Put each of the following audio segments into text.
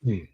Hmm.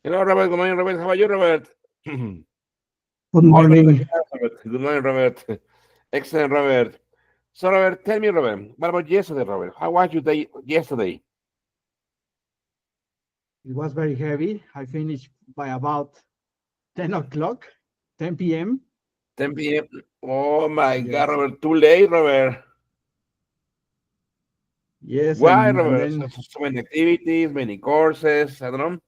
Hello, Robert. Good morning, Robert. How are you, Robert? Good All good, morning. Robert. Good morning, Robert. Excellent, Robert. So, Robert, tell me, Robert, what about yesterday, Robert? How was your day yesterday? It was very heavy. I finished by about 10 o'clock, 10 p.m. 10 p.m. Oh my God, Yes. Robert, too late, Robert. Yes, Why, and Robert? then, So many activities, many courses. I don't know.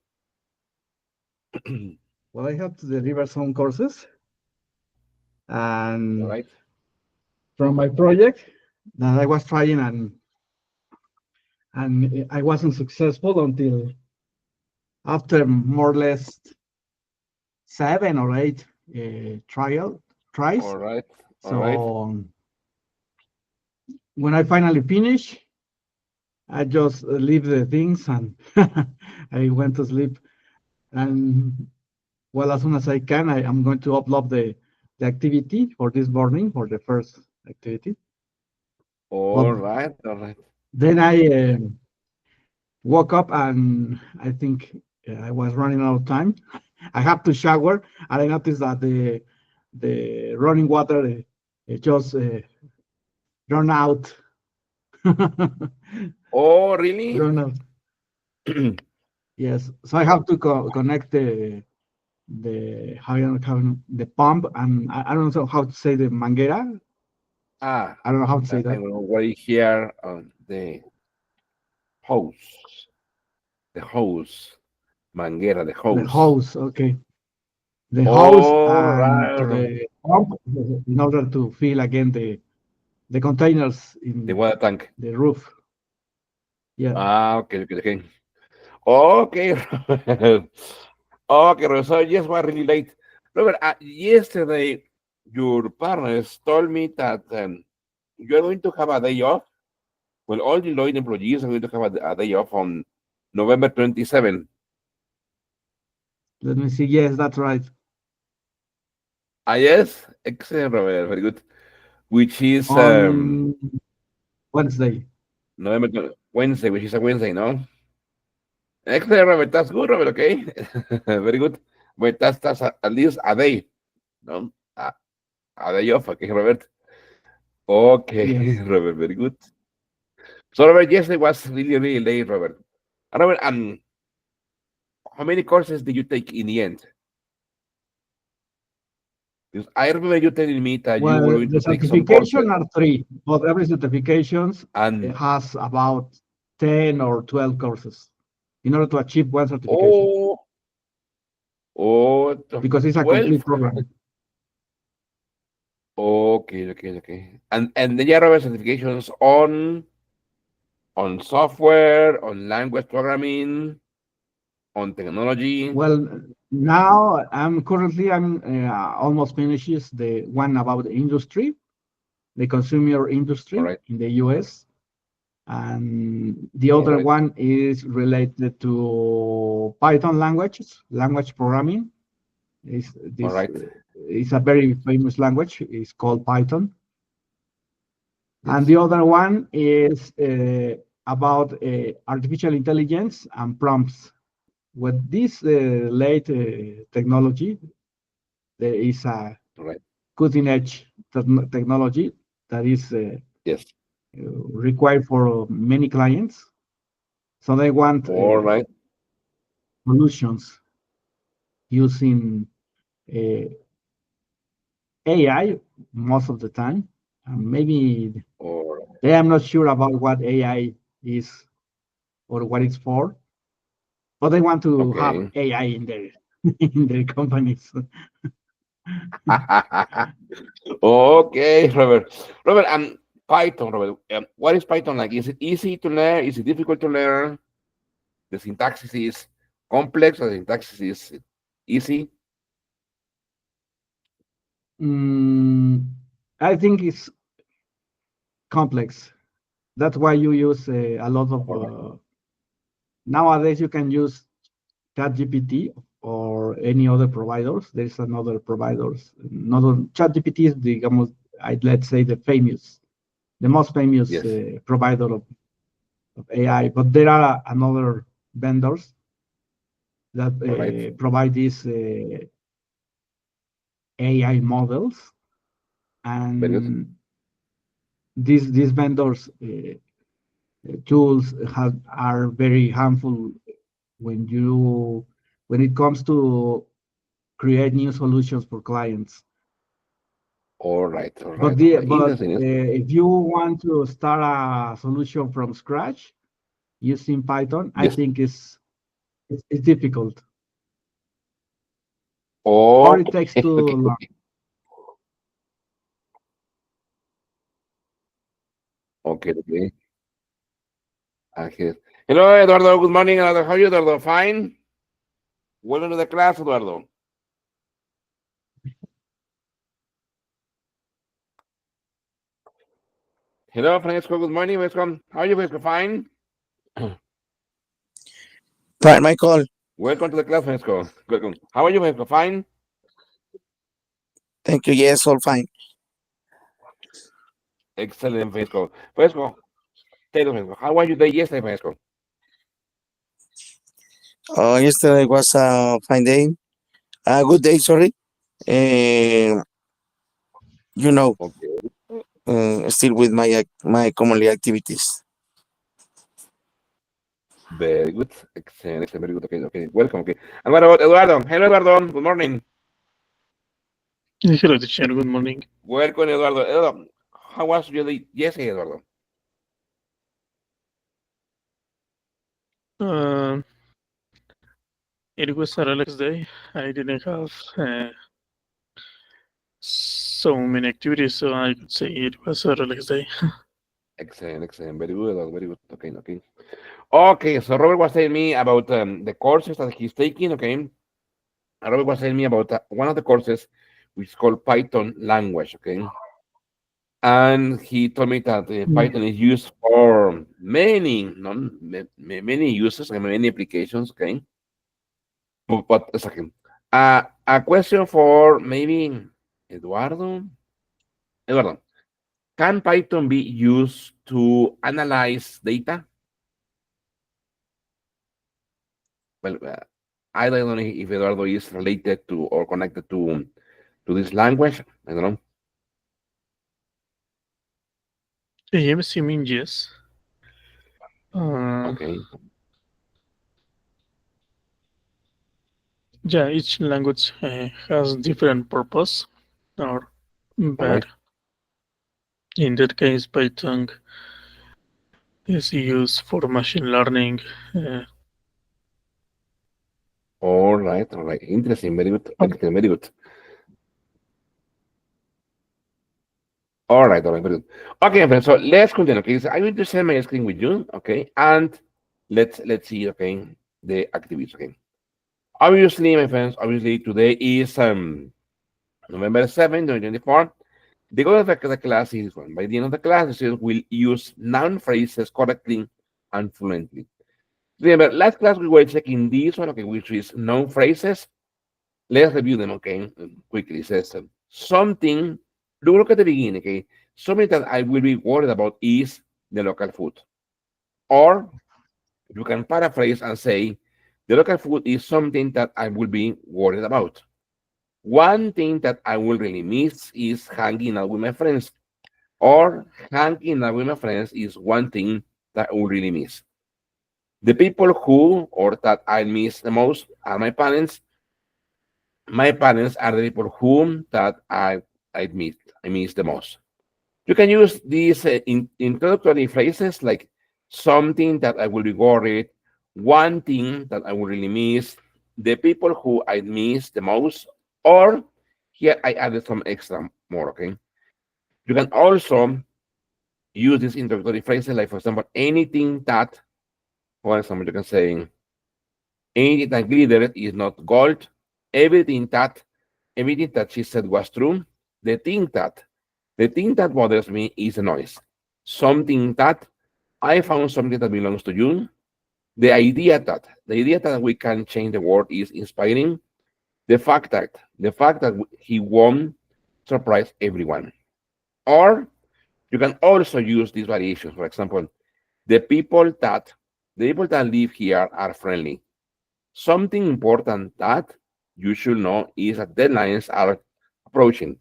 well, I have to deliver some courses. All And right. from my project that I was trying, and I wasn't successful until after more or less 7 or 8 tries. All right. All right. So when I finally finish, I just leave the things and I went to sleep. And well, as soon as I can, I am going to upload the activity for this morning for the first activity. But All right. All right. then I woke up and I think I was running out of time. I have to shower, and I noticed that the running water just run out. Oh, really? Journal. Yes. So I have to connect the how the pump, and I don't know how to say the manguera. Ah, I don't know how to say I that. will wait here on the hose. The hose. Manguera, the The hose. hose. Okay. The hose All and to right. the pump in order to fill again the containers The in water tank. the roof. Yeah. Ah, okay, okay, okay. Okay, Robert. Okay, Robert. So yes, we're really late. Robert, yesterday your partners told me that you're going to have a day off. Well, all the Lloyd employees are going to have a day off on November 27. Let me see. Yes, that's right. Ah, yes? Excellent, Robert. Very good. Which is On Wednesday. Wednesday, which is a Wednesday, no? Excellent, Robert. That's good, Robert. Okay. Very good. But that's at least a day, no? A day off, okay, Robert. Okay, Yes. Robert. Very good. So, Robert, yesterday was really, really late, Robert. Robert, how many courses did you take in the end? Because I remember you telling me that you were Well, going the to take some courses. certification are three, but every certifications And, has about 10 or 12 courses in order to achieve one certification oh, oh, because it's a 12. complete program. Okay, okay, okay. And then you have certifications on software, on language programming, on technology. Well, now I'm almost finishes the one about the industry, the consumer All industry right, in the US, and the all other right, one is related to Python language programming. Is all this right. is a very famous language. It's called Python, and the Yes, other one is about artificial intelligence and prompts. With this late technology, there is a all right. cutting edge technology that is Yes, required for many clients. So they want all right. solutions using uh, AI most of the time. Maybe Or they am not sure about what AI is or what it's for, but they want to have okay. AI in their in their companies. Okay, Robert. Robert, Python, Robert. What is Python like? Is it easy to learn? Is it difficult to learn? The syntax is complex or the syntax is easy? Mm, I think it's complex. That's why you use a lot of All right. nowadays you can use ChatGPT or any other providers. There's another providers. Another ChatGPT is digamos, let's say the most famous Yes. provider of AI. But there are another vendors that All right. provide these AI models, Very good. and these vendors tools are very harmful when you when it comes to create new solutions for clients. All right. All But right. All right. but Interesting. if you want to start a solution from scratch using Python, I Yes. think it's difficult or it Okay. takes too Okay. long. Okay. Okay. Okay. Hello, Eduardo. Good morning, Eduardo. How are you, Eduardo? Fine. Welcome to the class, Eduardo. Hello, Francisco. Good morning. Welcome. How are you, Francisco? Fine. Right, Michael. Welcome to the class, Francisco. Welcome. How are you, Francisco? Fine. Thank you. Yes, all fine. Excellent, Francisco. Francisco, tell us, Francisco, how was your day yesterday, Francisco? Yesterday was a fine day. A good day, sorry. Uh, you know, Okay. still with my commonly activities. Very good. Excellent, excellent, very good. Okay, okay. Welcome. Okay. And what about Eduardo? Hello, Eduardo. Good morning. Hello, teacher. Good morning. Welcome, Eduardo. Eduardo, how was your day yesterday, Eduardo? Uh, it was a relaxed day. I didn't have so many activities, so I could say it was a relaxed day. Excellent, excellent. Very good, Eduardo. Very good. Okay, okay. Okay, so Robert was telling me about the courses that he's taking. Okay. And Robert was telling me about one of the courses, which is called Python language. Okay. And he told me that Mm. Python is used for many, no, many uses and many applications. Okay. But a second. A question for maybe Eduardo. Eduardo, can Python be used to analyze data? Well, I don't know if Eduardo is related to or connected to this language. I don't know. I'm assuming yes. Uh, Okay, yeah, each language has different purpose, or all right, but in that case, Python is used for machine learning. Uh, all right, all right. Interesting, very good, excellent, very good. All right, very good. Okay, friends. So let's continue. Okay, so I'm going to share my screen with you. Okay, and let's see. Okay, the activities. Okay. Obviously, my friends. Obviously, today is November 7th, 2024. The goal of the class is one. By the end of the class, the students will use noun phrases correctly and fluently. Remember, last class we were checking this one, okay, which is noun phrases. Let's review them, okay, quickly. It says something, look at the beginning, okay. Something that I will be worried about is the local food. Or you can paraphrase and say, the local food is something that I will be worried about. One thing that I will really miss is hanging out with my friends. Or hanging out with my friends is one thing that I will really miss. The people who or that I miss the most are my parents. My parents are the people whom that I miss the most. You can use these introductory phrases like something that I will be worried, one thing that I will really miss, the people who I miss the most, or here I added some extra more. Okay. You can also use these introductory phrases like, for example, anything that, for example, you can say anything that glittered is not gold. Everything that everything that she said was true. The thing that the thing that bothers me is the noise. Something that I found something that belongs to you. The idea that we can change the world is inspiring. The fact that he won't surprise everyone. Or you can also use these variations. For example, the people that the people that live here are friendly. Something important that you should know is that deadlines are approaching.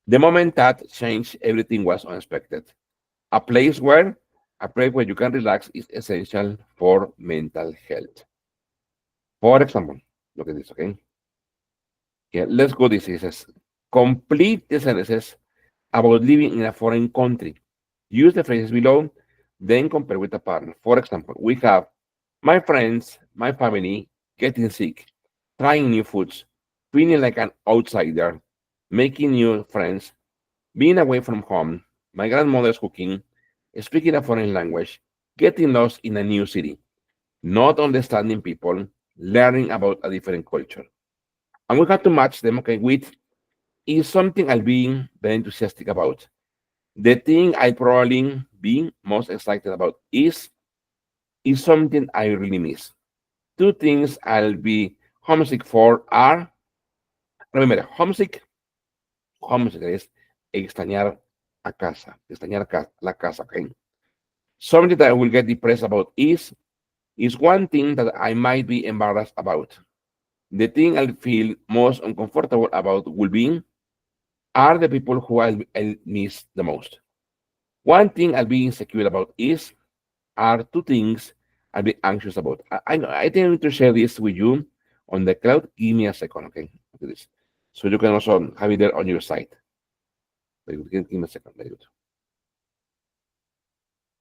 The moment that changed, everything was unexpected. A place where a place where you can relax is essential for mental health. For example, look at this, okay? Yeah, let's go this. It says, complete the sentences about living in a foreign country. Use the phrases below, then compare with a partner. For example, we have my friends, my family, getting sick, trying new foods, feeling like an outsider, making new friends, being away from home, my grandmother's cooking, speaking a foreign language, getting lost in a new city, not understanding people, learning about a different culture. And we have to match them, okay, with is something I'll be very enthusiastic about. The thing I probably be most excited about is something I really miss. Two things I'll be homesick for are, remember, homesick es extrañar a casa, extrañar la casa, okay? Something that I will get depressed about is one thing that I might be embarrassed about. The thing I feel most uncomfortable about will be are the people who I'll miss the most. One thing I'll be insecure about are two things I'll be anxious about. I think I need to share this with you on the cloud. Give me a second, okay? Look at this. So you can also have it there on your site. Very good. Give me a second. Very good.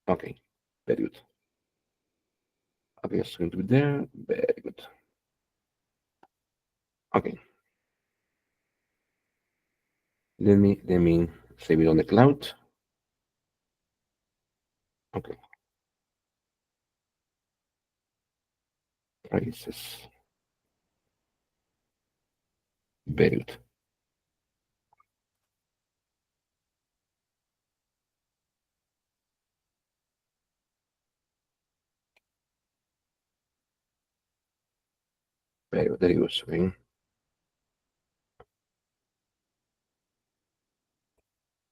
Okay. Very good. Okay, it's going to be there. Very good. Okay. Let me save it on the cloud. Okay. Prices. Very good. Very good. Very good. Okay.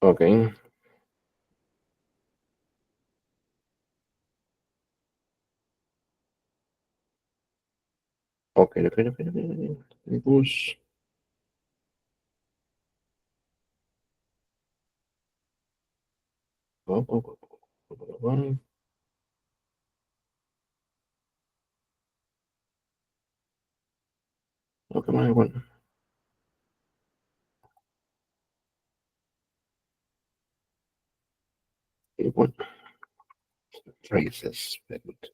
Okay. Okay. Okay. Okay. Okay. Very good. Go, go, go, go, go, go, go. Okay, my one. One. Prices. Very good.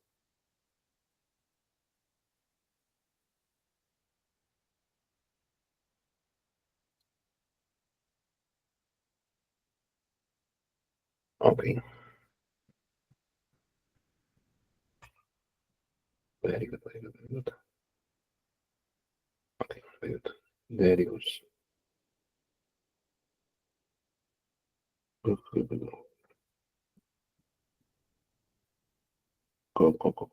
Okay. Very good. Very good. Very good. Okay. Very good. Very good. Go, go, go, go. Go, go, go.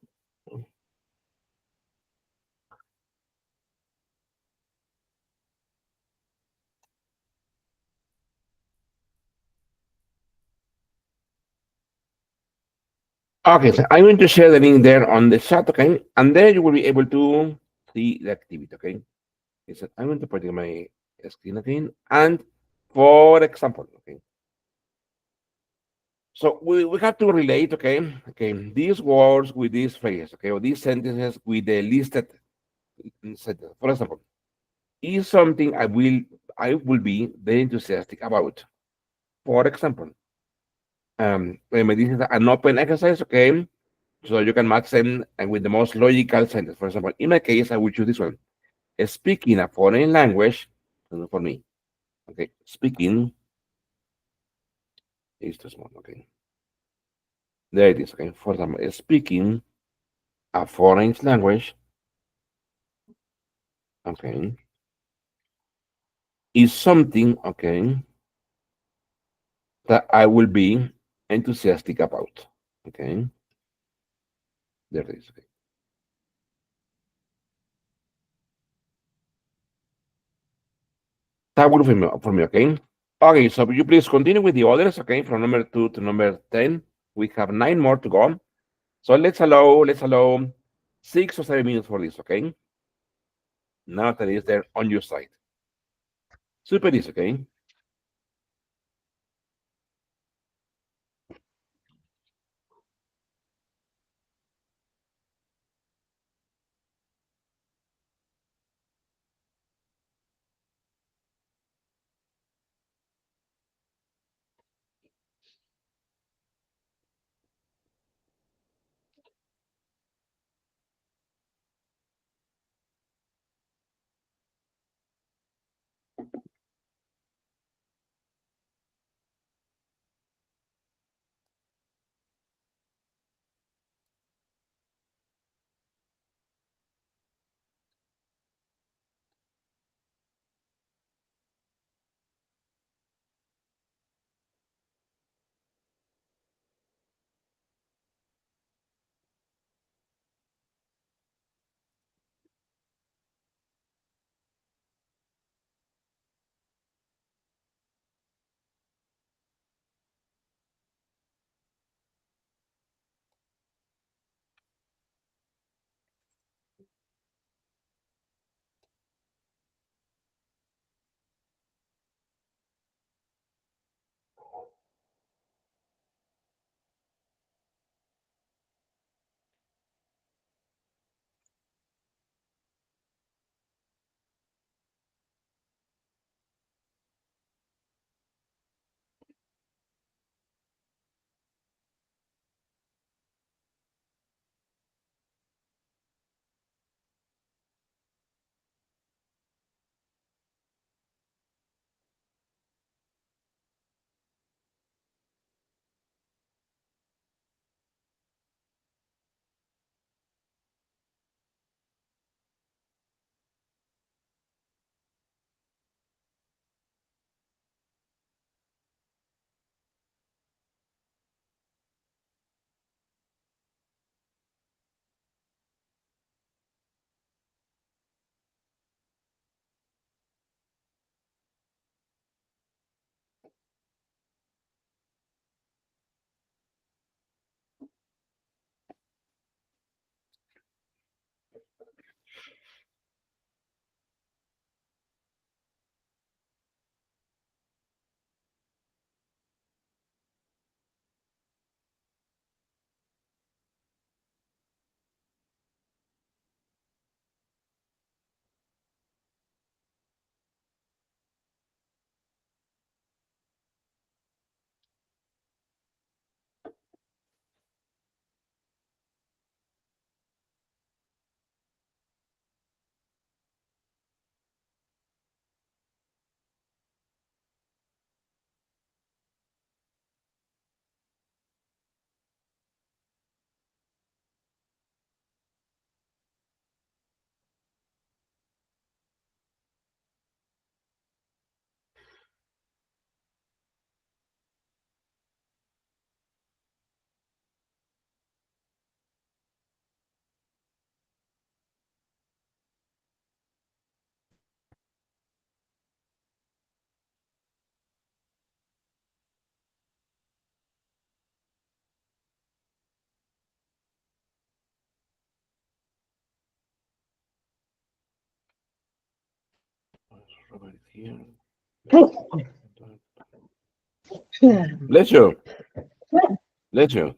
Okay, so I'm going to share the link there on the chat, okay? And then you will be able to see the activity, okay? So I'm going to put in my screen again. And for example, okay? So we have to relate, okay? Okay, these words with these phrases, okay? Or these sentences with the listed sentence. For example, is something I will be very enthusiastic about. For example, this is an open exercise, okay? So you can match them and with the most logical sentence. For example, in my case, I will choose this one. Speaking a foreign language, for me. Okay, speaking is too small. Okay, there it is. Okay, for example, speaking a foreign language. Okay, is something. Okay, that I will be enthusiastic about. Okay, there it is. Okay. That will be for me. Okay. Okay, so will you please continue with the others? Okay, from number 2 to number 10. We have 9 more to go. So let's allow 6 or 7 minutes for this, okay? Now that is there on your side. Super easy, okay? Robert here. Lecho. Lecho.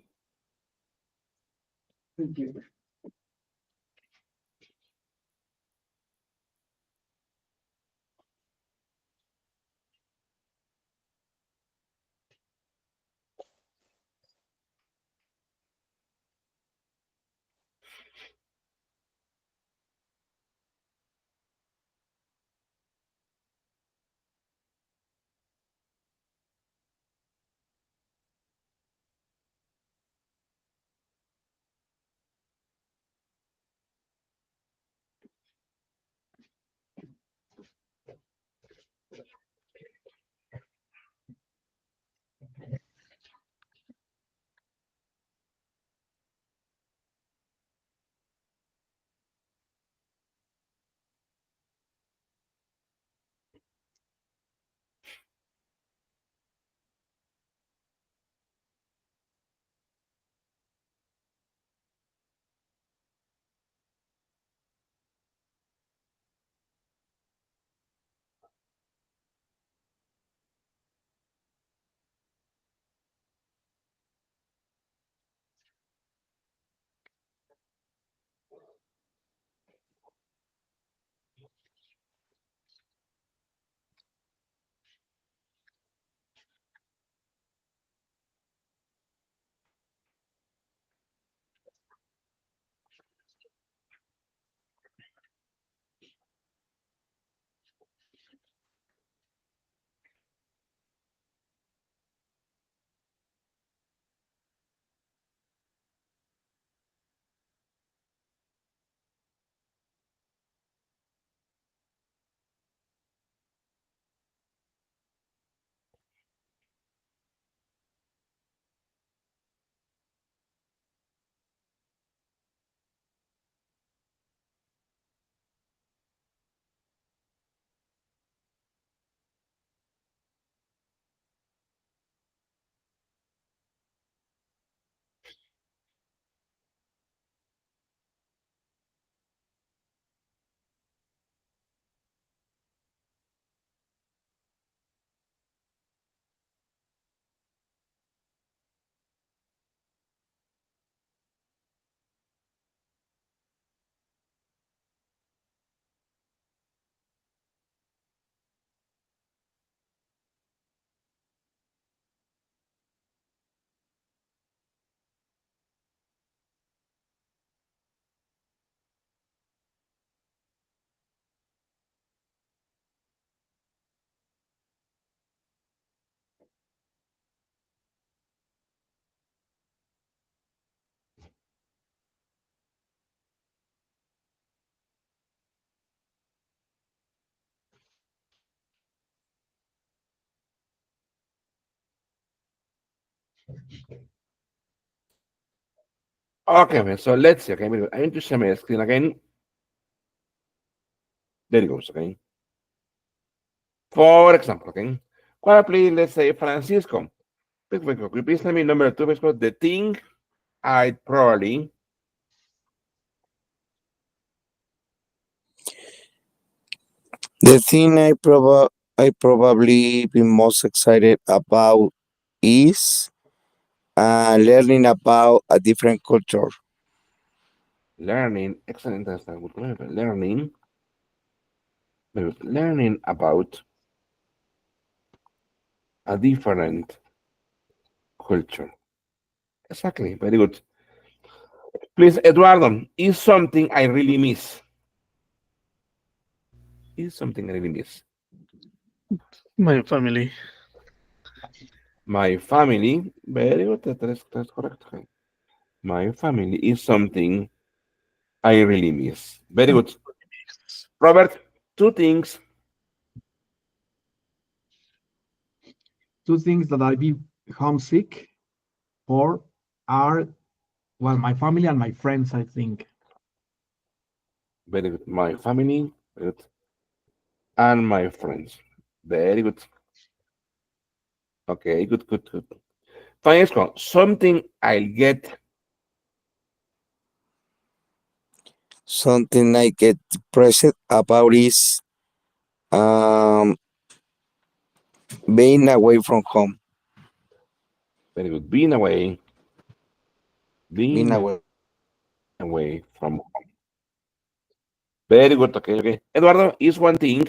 Okay, man. So let's see. Okay, I need to share my screen again. There it goes. Okay. For example, okay. Well, please, let's say Francisco. Could you please tell me number two, Francisco, the thing I probably The thing I probably be most excited about is learning about a different culture. learning. Excellent. That's a good word. Learning about a different culture. Exactly. Very good. Please, Eduardo, is something I really miss. Is something I really miss. My family. My family. Very good. That's correct. Okay. My family is something I really miss. Very good. Robert, two things. Two things that I be homesick for are, well, my family and my friends, I think. Very good. My family. Very good. And my friends. Very good. Okay, good, good, good. Francesco, something I'll get. Something I get depressed about is Um, being away from home. Very good. Being away. Being Being away. away from home. Very good. Okay, okay. Eduardo, is one thing.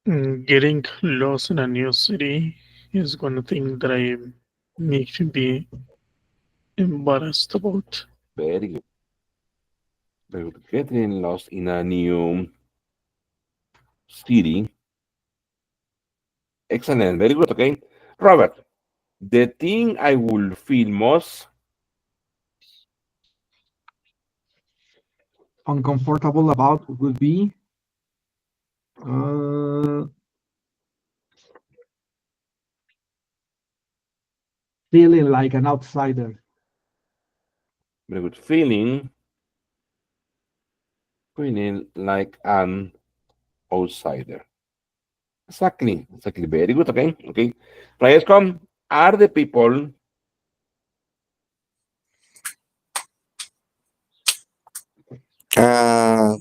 Getting lost in a new city is one thing that I make me be embarrassed about. Very good. Very good. Getting lost in a new city. Excellent. Very good. Okay. Robert, the thing I will feel most Uncomfortable about would be uh, feeling like an outsider. very good feeling, feeling like an outsider. Exactly. Exactly. Very good. Okay. Okay. Francesco, are the people Uh,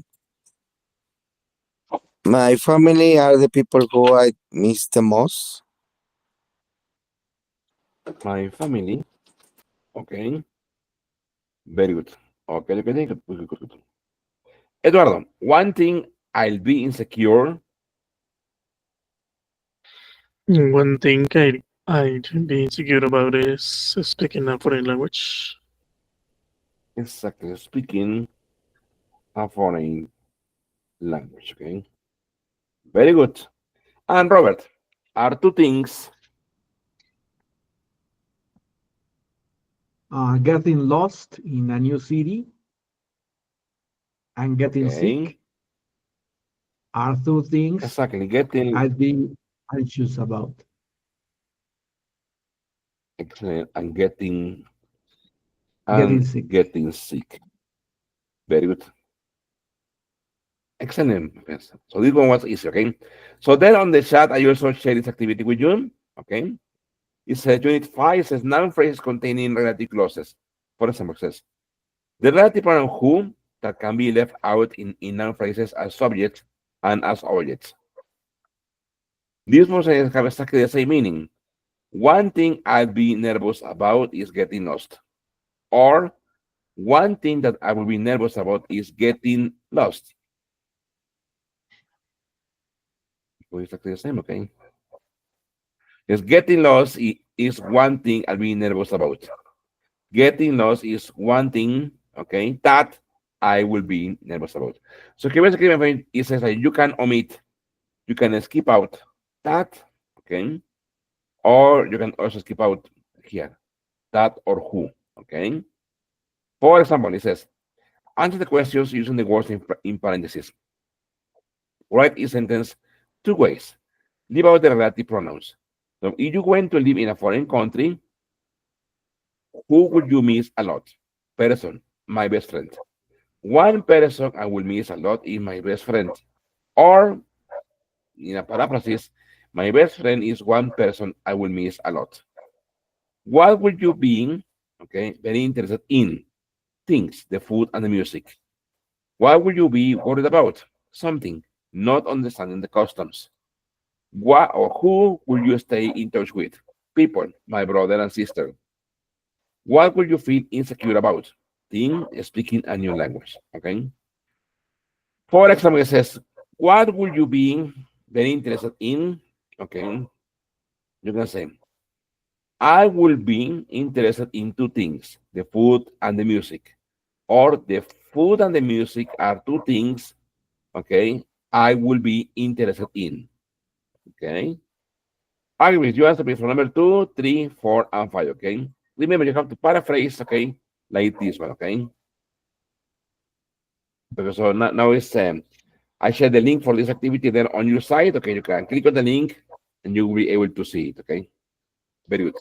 my family are the people who I miss the most. my family? Okay. Very good. Okay. Okay. Good, good, good, good. Eduardo, one thing I'll be insecure. One thing I'd be insecure about is speaking a foreign language. Exactly. Speaking a foreign language. Okay. Very good. And Robert, are two things. Getting lost in a new city and getting Okay. sick are two things Exactly. Getting I'd be anxious about. excellent Getting and sick. getting sick. Very good. Excellent. Yes. So this one was easy, okay? So then on the chat, I also share this activity with you. Okay. It says unit 5 says noun phrases containing relative clauses. For example, it says the relative pronoun who that can be left out in noun phrases as subjects and as objects. These words have exactly the same meaning. One thing I'd be nervous about is getting lost. Or one thing that I will be nervous about is getting lost. So exactly the same, okay? Because getting lost is one thing I'll be nervous about. Getting lost is one thing, okay, that I will be nervous about. So que basically, my friend, it says that you can omit, you can skip out that, okay, or you can also skip out here, that or who, okay. For example, it says, answer the questions using the words in parentheses. Write a sentence two ways. Leave out the relative pronouns. So if you went to live in a foreign country, who would you miss a lot? Person, my best friend. One person I will miss a lot is my best friend. Or, in a paraphrasis, my best friend is one person I will miss a lot. What would you be, okay, very interested in? Things, the food and the music. What would you be worried about? Something, not understanding the customs. What or who will you stay in touch with? People, my brother and sister. What will you feel insecure about? Thing, speaking a new language. Okay. For example, it says, what would you be very interested in? Okay. You can say, I will be interested in two things, the food and the music. Or the food and the music are two things, okay, I will be interested in. Okay. I agree. You answer please for number 2, 3, 4, and 5. Okay. Remember, you have to paraphrase. Okay, like this one. Okay. Because so now it's I share the link for this activity there on your side. Okay, you can click on the link and you will be able to see it. Okay. Very good.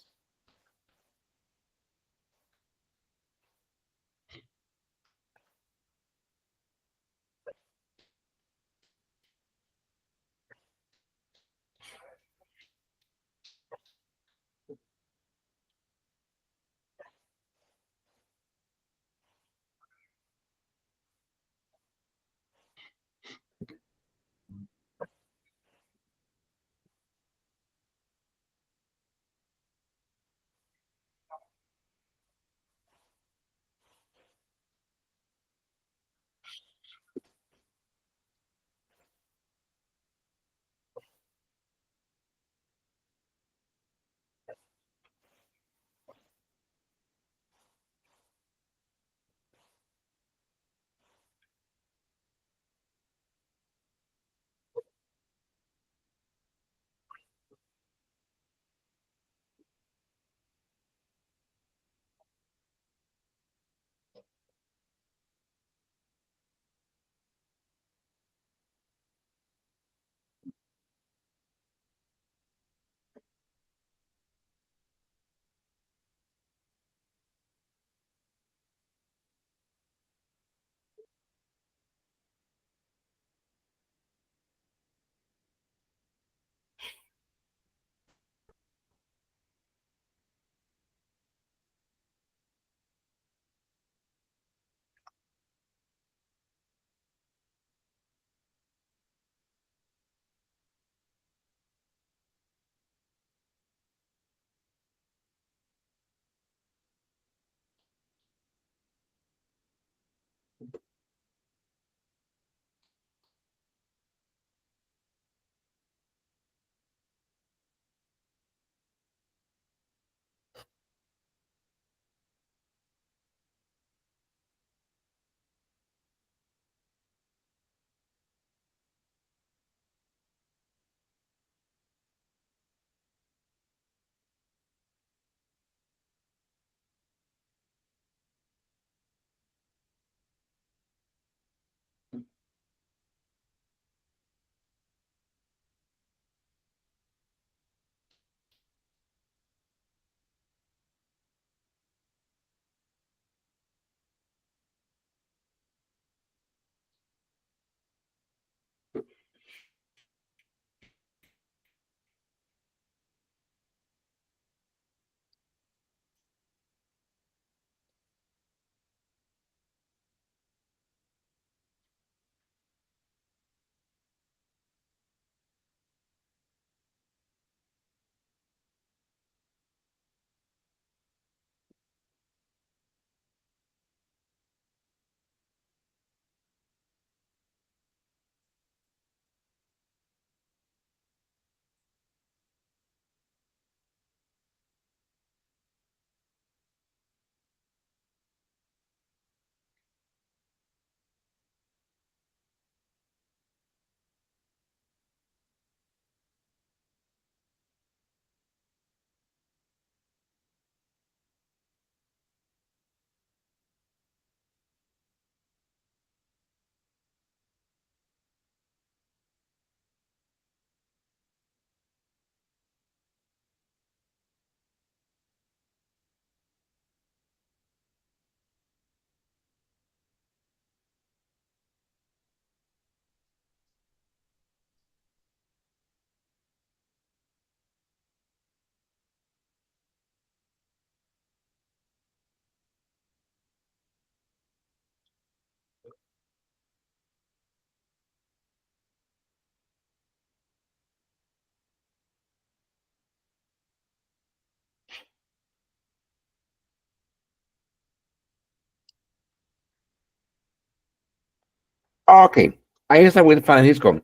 Okay, I start with Francisco.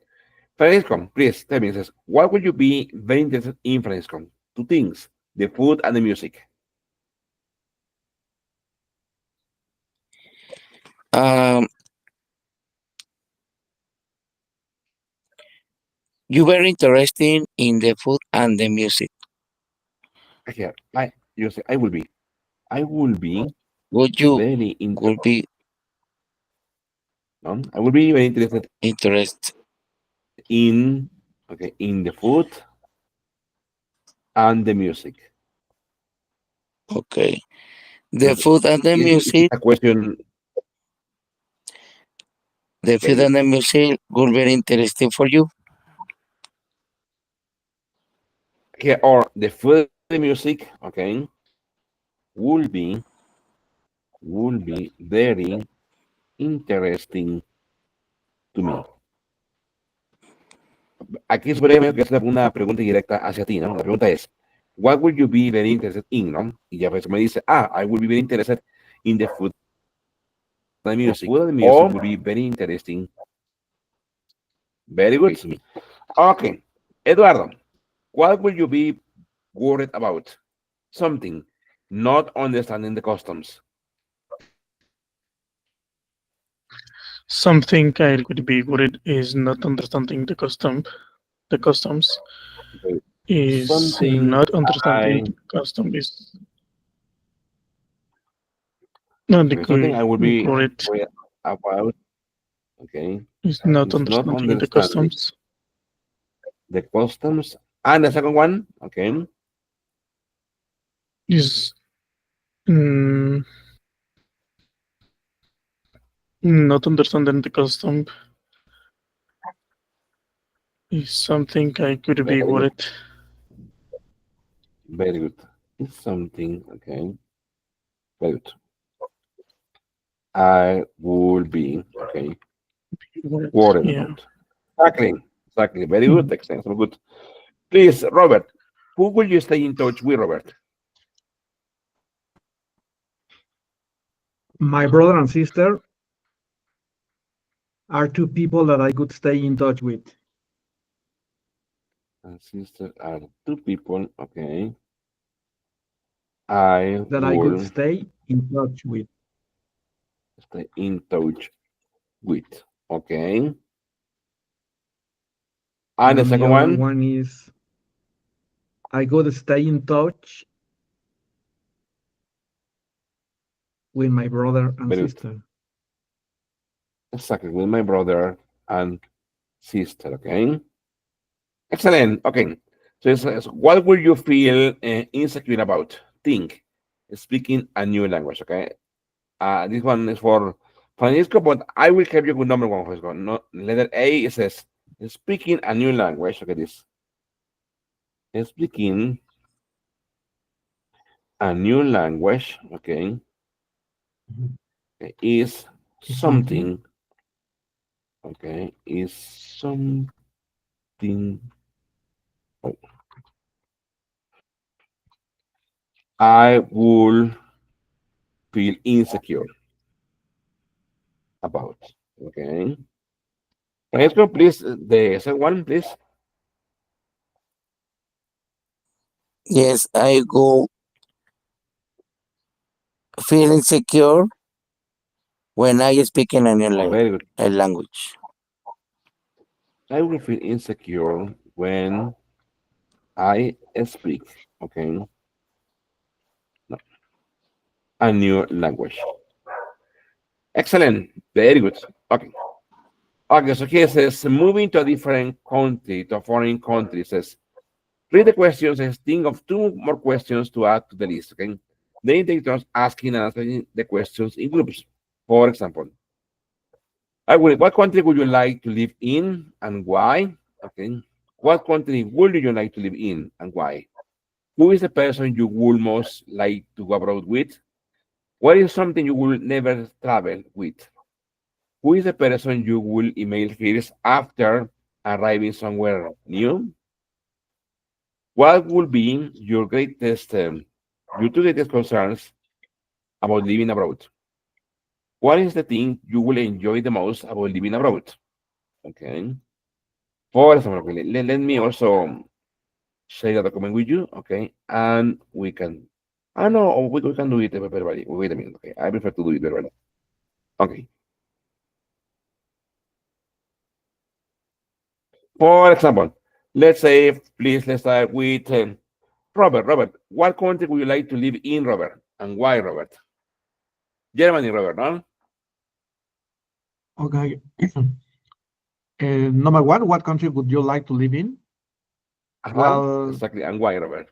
Francisco, please tell me, says, what would you be very interested in, Francisco? Two things, the food and the music. Um, you very interesting in the food and the music. Here, you say, I will be Would you very interested, would be no? I will be very interested interested? in, okay, in the food and the music. Okay. The Is, food and the is it music, a question, the very food good. and the music would very interesting for you. Here, or the food and the music, okay, will be, very interesting to me. Aquí es breve, que es una pregunta directa hacia ti, ¿no? La pregunta es, what would you be very interested in, ¿no? Y ya pues me dice, I will be very interested in the food and music. Food and music will be very interesting. Very good to me. Okay. Eduardo, what will you be worried about? Something, not understanding the customs. Something I could be worried is not understanding the customs Okay. is Something not understanding I, the custom is not the okay, something I will be worried worried about, okay, is not is not understanding the understanding customs the customs. And the second one, okay, is mm, not understanding the custom is something I could be very good, worried. very good. It's something, okay, very good. I will be, okay, Worried. worried Yeah. about. Exactly, exactly. Very Mhm. good, excellent, so good. Please, Robert, who will you stay in touch with, Robert? My brother and sister are two people that I could stay in touch with. And sister are two people, okay. I That I could will stay in touch with. stay in touch with, okay. And the And the second other one, one is I could stay in touch with my brother and very good. sister. Exactly, with my brother and sister, okay. Excellent. Okay. So what will you feel insecure about? Think. Speaking a new language. Okay. This one is for Francisco, but I will help you with number one, Francisco. No, letter A, it says speaking a new language. Okay, this speaking a new language. Okay, is something. Okay, is something. Oh, I will feel insecure about. Okay. Francisco, please, the second one, please. Yes, I go feel insecure when I speak in a new Very good. language. I will feel insecure when I speak, okay, no, a new language. Excellent. Very good. Okay. Okay, so here it says moving to a different country, to a foreign country. It says read the questions and think of two more questions to add to the list. Okay. Then take turns asking and answering the questions in groups. For example, what country would you like to live in and why? Okay. What country would you like to live in and why? Who is the person you would most like to go abroad with? What is something you will never travel with? Who is the person you will email first after arriving somewhere new? What will be your two greatest concerns about living abroad? what is the thing you will enjoy the most about living abroad? Okay. For example, okay, let me also share the document with you, okay? And we can, I know we can do it verbally. Wait a minute, okay? I prefer to do it verbally. Okay. For example, let's say, please, let's start with Robert. Robert, what country would you like to live in, Robert? And why, Robert? Germany, Robert, no? Okay. Number one, what country would you like to live in? Well, Exactly. And why, Robert?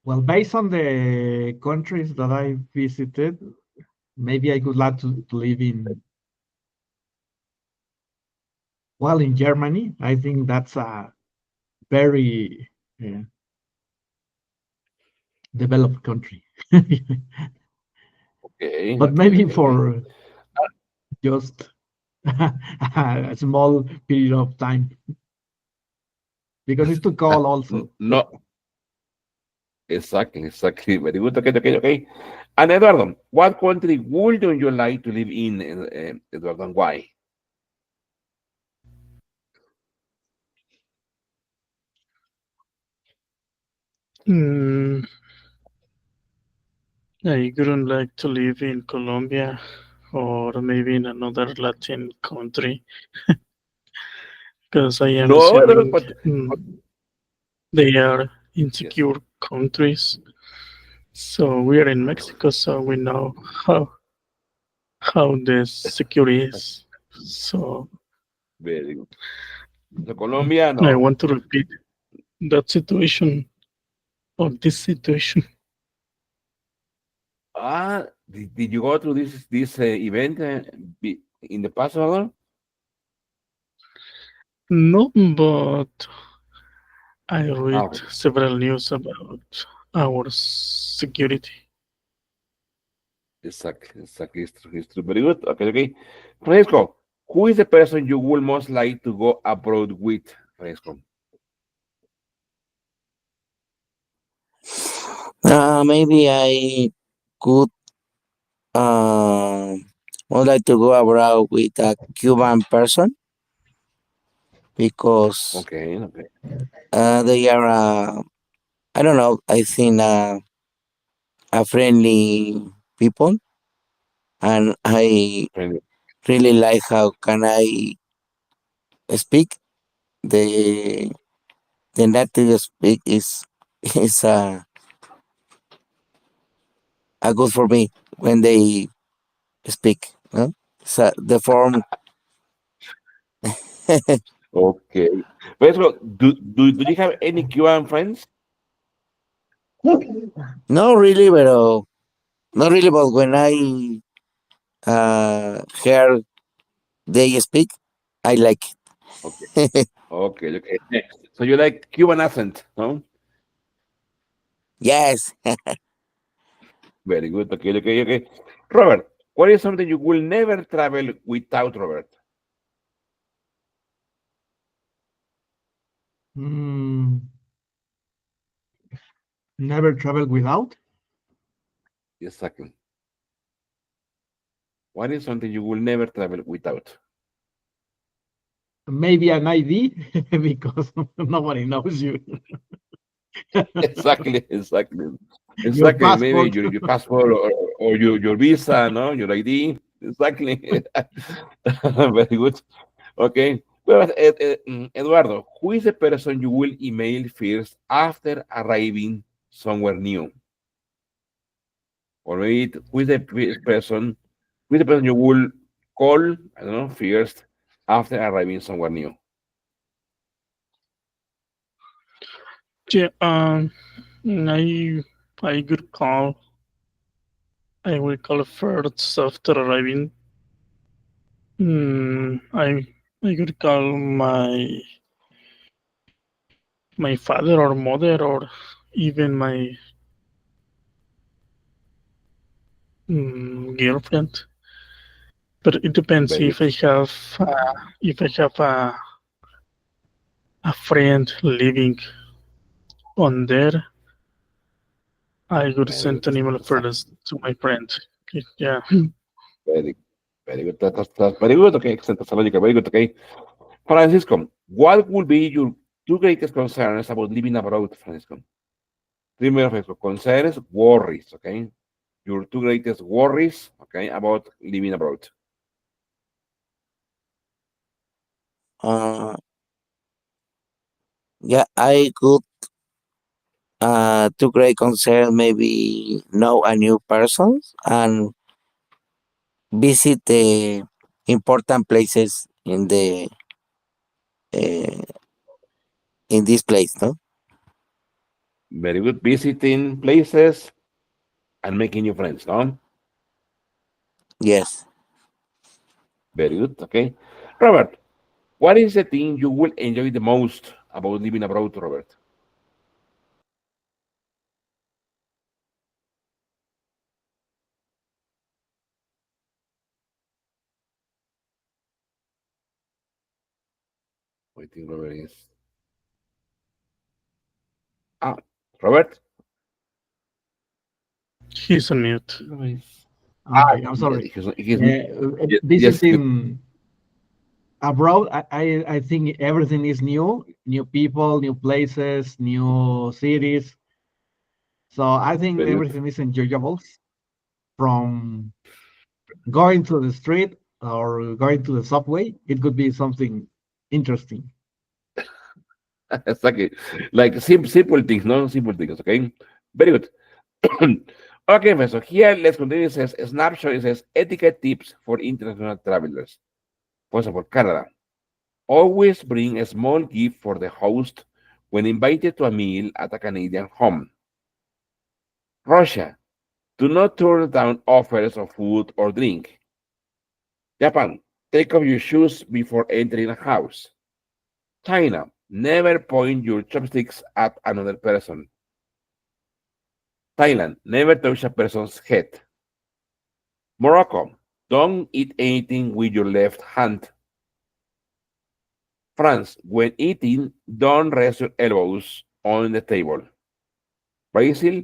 well, based on the countries that I visited, maybe I would like to live in, well, in Germany. I think that's a very developed country. Okay, But okay, maybe okay, okay. for just a small period of time, because it's too cold also. No, exactly, exactly. Very good. Okay, okay, okay. And Eduardo, what country wouldn't you like to live in, Eduardo, and why? Mm, I wouldn't like to live in Colombia or maybe in another Latin country because I am No, no, assuming but they are yes, insecure countries. So we are in Mexico, so we know how the security is. So very good. So Colombia, I no. want to repeat that situation or this situation. Did you go through this event in the past, Eduardo? No, but I read Okay. several news about our security. Exactly, exactly. It's true. Very good. Okay, okay. Francisco, who is the person you would most like to go abroad with, Francisco? Maybe I could uh, would like to go abroad with a Cuban person because Okay, okay. they are, I don't know, I think a friendly people, and I Friendly. really like how can I speak. The the native speak is a good for me when they speak. No? So the form, Okay. Francisco, do you have any Cuban friends? no really, but not really. But when I hear they speak, I like Okay, it. okay, okay. So you like Cuban accent, no? Yes. Very good. Okay, okay, okay. Robert, what is something you will never travel without, Robert? Mm, never travel without. Exactly. What is something you will never travel without? Maybe an ID because nobody knows you. Exactly, exactly. Your Exactly. Maybe passport. your passport or your visa, no? Your ID. Exactly. Very good. Okay. Well, Eduardo, who is the person you will email first after arriving somewhere new? Or maybe who is the person, who is the person you will call, I don't know, first after arriving somewhere new? Yeah, I could call. I will call first after arriving. I could call my father or mother or even my girlfriend. But it depends Very good. if I have a friend living on there. I would Very send good. an email Exactly. first to my friend. Yeah. Very, very good. That's very good. Okay, excellent. That's logical. Very good. Okay. Francisco, what would be your two greatest concerns about living abroad, Francisco? Primero, Francisco, concerns, worries, okay? Your two greatest worries, okay, about living abroad. Uh, yeah, I could to great concern maybe know a new person and visit the important places uh, in this place, no? Very good. Visiting places and making new friends, no? Yes. Very good. Okay. Robert, what is the thing you will enjoy the most about living abroad, Robert? I think Robert is. Ah, Robert? He's on mute. Robert is. Ah, Okay, I'm sorry. yes, Visiting abroad, I think everything is new people, new places, new cities. So I think very good. everything is enjoyable from going to the street or going to the subway. It could be something interesting. Exactly. Like simple things, no? Simple things, okay? Very good. Okay, so here let's continue. It says snapshot. It says etiquette tips for international travelers. For example, Canada. Always bring a small gift for the host when invited to a meal at a Canadian home. Russia. Do not turn down offers of food or drink. Japan. Take off your shoes before entering a house. China. Never point your chopsticks at another person. Thailand. Never touch a person's head. Morocco. Don't eat anything with your left hand. France. When eating, don't rest your elbows on the table. Brazil.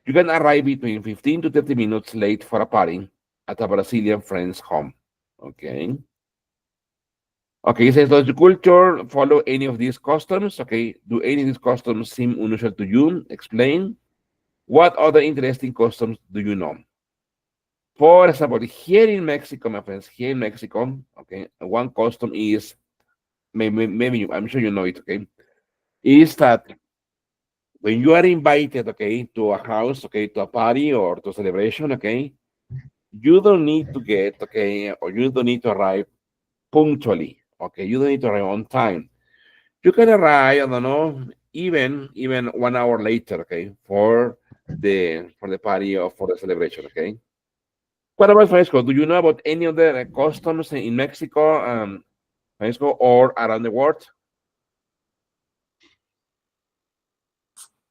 You can arrive between 15 to 30 minutes late for a party at a Brazilian friend's home. Okay. Okay, it says, does your culture follow any of these customs? Okay, do any of these customs seem unusual to you? Explain. What other interesting customs do you know? For example, here in Mexico, my friends, here in Mexico, okay, one custom is, I'm sure you know it, okay, is that when you are invited, okay, to a house, okay, to a party or to a celebration, okay, you don't need to get, okay, or you don't need to arrive punctually, okay, you don't need to arrive on time. You can arrive, I don't know, even 1 hour later, okay, for the party or for the celebration, okay. What about Francisco? Do you know about any of the customs in Mexico, Francisco, or around the world?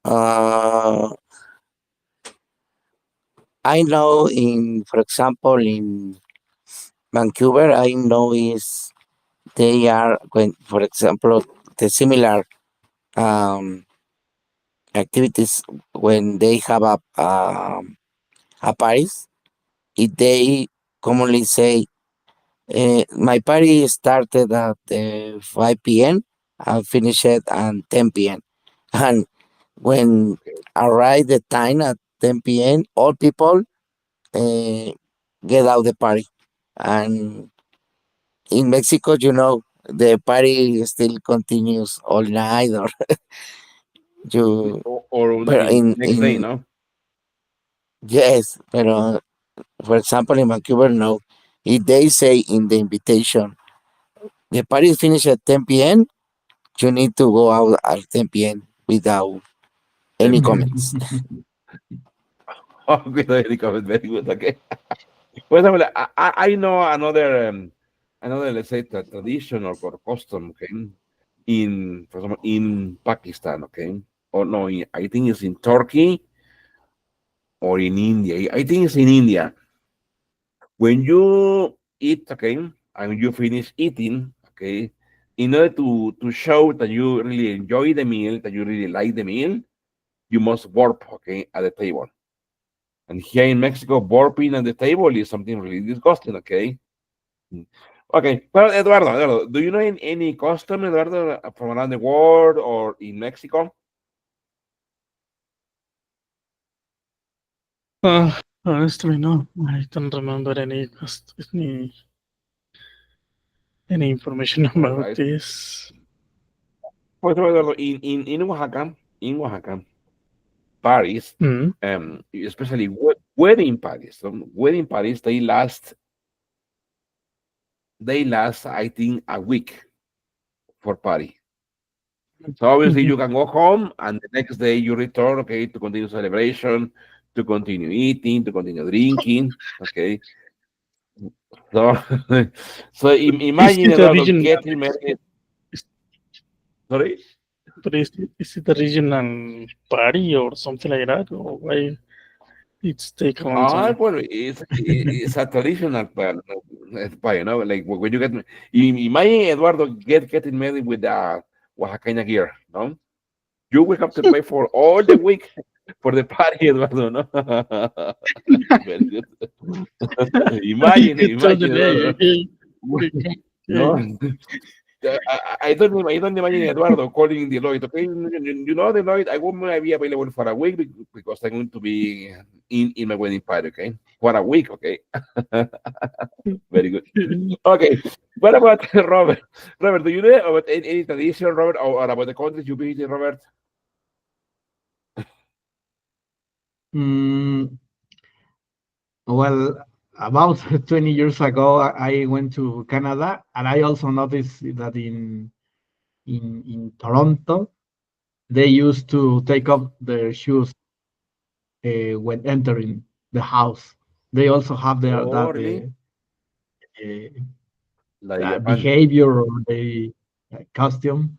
Uh, I know for example, in Vancouver, I know is they are when, for example, the similar um, activities when they have a parties. If they commonly say, my party started at 5 p.m. and finished at 10 p.m. And when Okay. arrive the time at 10 p.m., all people uh, get out the party. And in Mexico, the party still continues all night, or you. Or But in in next day, in no? yes, but for example, in Vancouver, no. If they say in the invitation the party is finished at 10 p.m., you need to go out at 10 p.m. without any 10 p.m. comments. Oh, good, very good, very good. Okay. For example, I know another, let's say, tradition or custom, okay, for example, in Pakistan, okay, or no, I think it's in Turkey or in India. I think it's in India. When you eat, okay, and you finish eating, okay, in order to show that you really enjoy the meal, that you really like the meal, you must burp, okay, at the table. And here in Mexico, burping at the table is something really disgusting, okay? Mm. Okay, well, Eduardo, do you know any custom, Eduardo, from around the world or in Mexico? Honestly, no, I don't remember any information All about right. this. Pues, Eduardo, in Oaxaca, parties, Hmm. especially wedding parties. Wedding parties, they last, I think, a week for party. So obviously Mhm. you can go home and the next day you return, okay, to continue celebration, to continue eating, to continue drinking, okay. So, so Is imagine it a Eduardo regional? getting married. Is, Sorry. but is it a regional party or something like that, or why it's take a long Ah, time? well, it's a traditional pie, like when you get, imagine Eduardo getting married with Oaxaca gear, no? You will have to pay for all the week for the party, Eduardo, no? Very good. Imagine, You told the imagine, day, Eduardo. okay, okay, No, okay. I don't imagine Eduardo calling Deloitte. Okay, Deloitte, I won't be available for a week because I'm going to be in my wedding party. Okay, for a week. Okay, very good. Okay, what about Robert? Robert, do you know about any tradition, Robert, or about the countries you visit, Robert? Mm, well, about 20 years ago, I went to Canada, and I also noticed that in Toronto, they used to take off their shoes when entering the house. They also have their Oh, that really? Like Japan? behavior or the costume.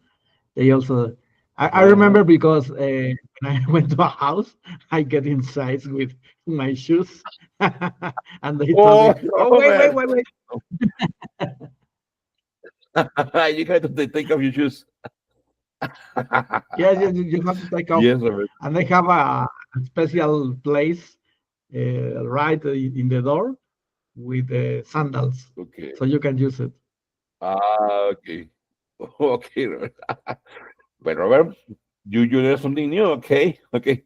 They also, I Uh-huh. remember because when I went to a house, I get inside with my shoes, and they told Oh, me, "Oh, wait, wait, Robert, wait, wait." you got to take off your shoes. Yes, yes, you have to take off, Yes, Robert. and they have a special place right in the door with sandals, Okay. so you can use it. Okay. Okay, Robert. But Robert, you learn something new. Okay. Okay.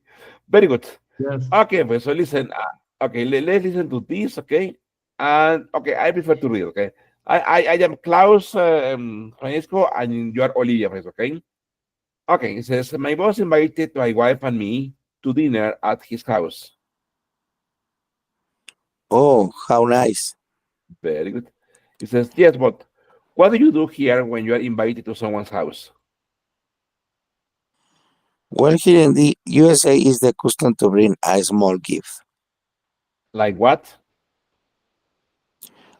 Very good. Yes, Okay, pues, so listen. Okay, let's listen to this. Okay. And okay, I prefer to read. Okay. I am Klaus Francisco, and you are Olivia, friends. Okay. Okay. It says my boss invited my wife and me to dinner at his house. Oh, how nice. Very good. It says yes, but what do you do here when you are invited to someone's house? Well, here in the USA is the custom to bring a small gift. Like what?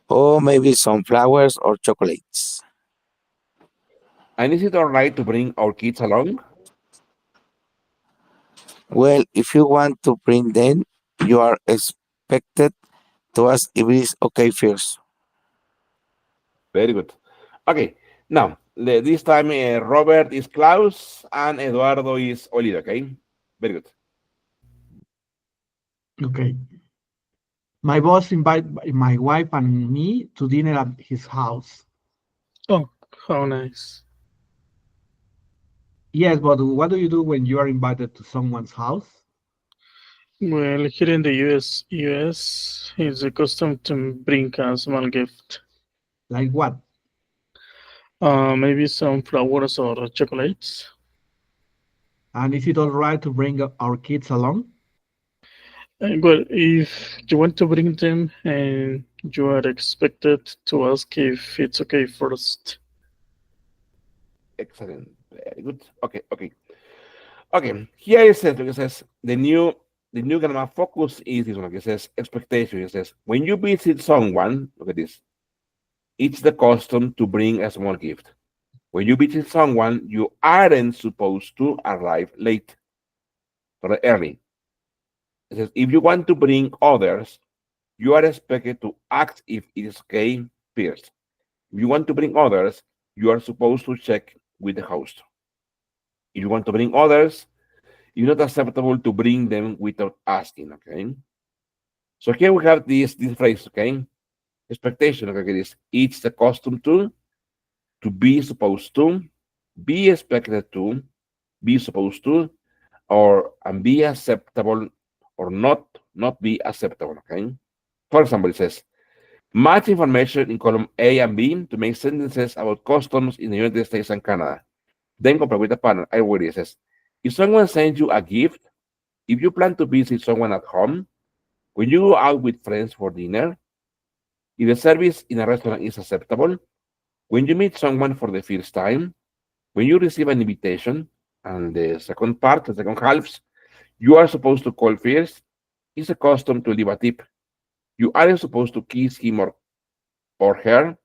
Or maybe some flowers or chocolates. And is it all right to bring our kids along? Well, if you want to bring them, you are expected to ask if it is okay first. Very good. Okay, now this time Robert is Klaus and Eduardo is Olida. Okay, very good. okay. My boss invited my wife and me to dinner at his house. Oh, how nice. Yes, but what do you do when you are invited to someone's house? Well, here in the US, it's a custom to bring a small gift. Like what? Maybe some flowers or chocolates. And is it all right to bring our kids along? Well, if you want to bring them, and you are expected to ask if it's okay first. Excellent. Very good. Okay, okay, okay. Here it says the new grammar focus is this one. Okay, it says expectation. It says when you visit someone, look at this. It's the custom to bring a small gift. When you visit someone, you aren't supposed to arrive late or early. It says if you want to bring others, you are expected to ask if it is okay first. If you want to bring others, you are supposed to check with the host. If you want to bring others, It's not acceptable to bring them without asking, okay? So here we have this phrase, okay? Expectation, okay, this it's the custom to be supposed to, be expected to, be supposed to, or and be acceptable or not be acceptable, okay? For example, it says, match information in column A and B to make sentences about customs in the United States and Canada. Then compare with the panel. I read it says, if someone sends you a gift, if you plan to visit someone at home, when you go out with friends for dinner, if the service in a restaurant is acceptable, when you meet someone for the first time, when you receive an invitation, and the second part, the second half, you are supposed to call first. It's a custom to leave a tip. You aren't supposed to kiss him or her.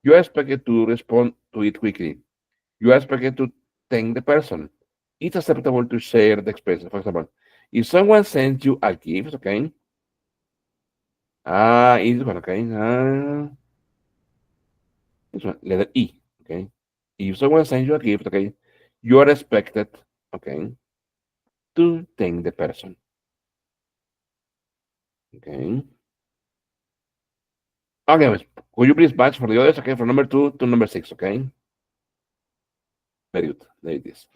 You are expected to respond to it quickly. You are expected to thank the person. It's acceptable to share the expenses. For example, if someone sends you a gift, okay, it's one, okay, this one, letter E, okay. If someone sends you a gift, okay, you are expected, okay, to thank the person, okay. Okay, pues, could you please batch for the others, okay, from number 2 to number 6, okay? Very good. There it is.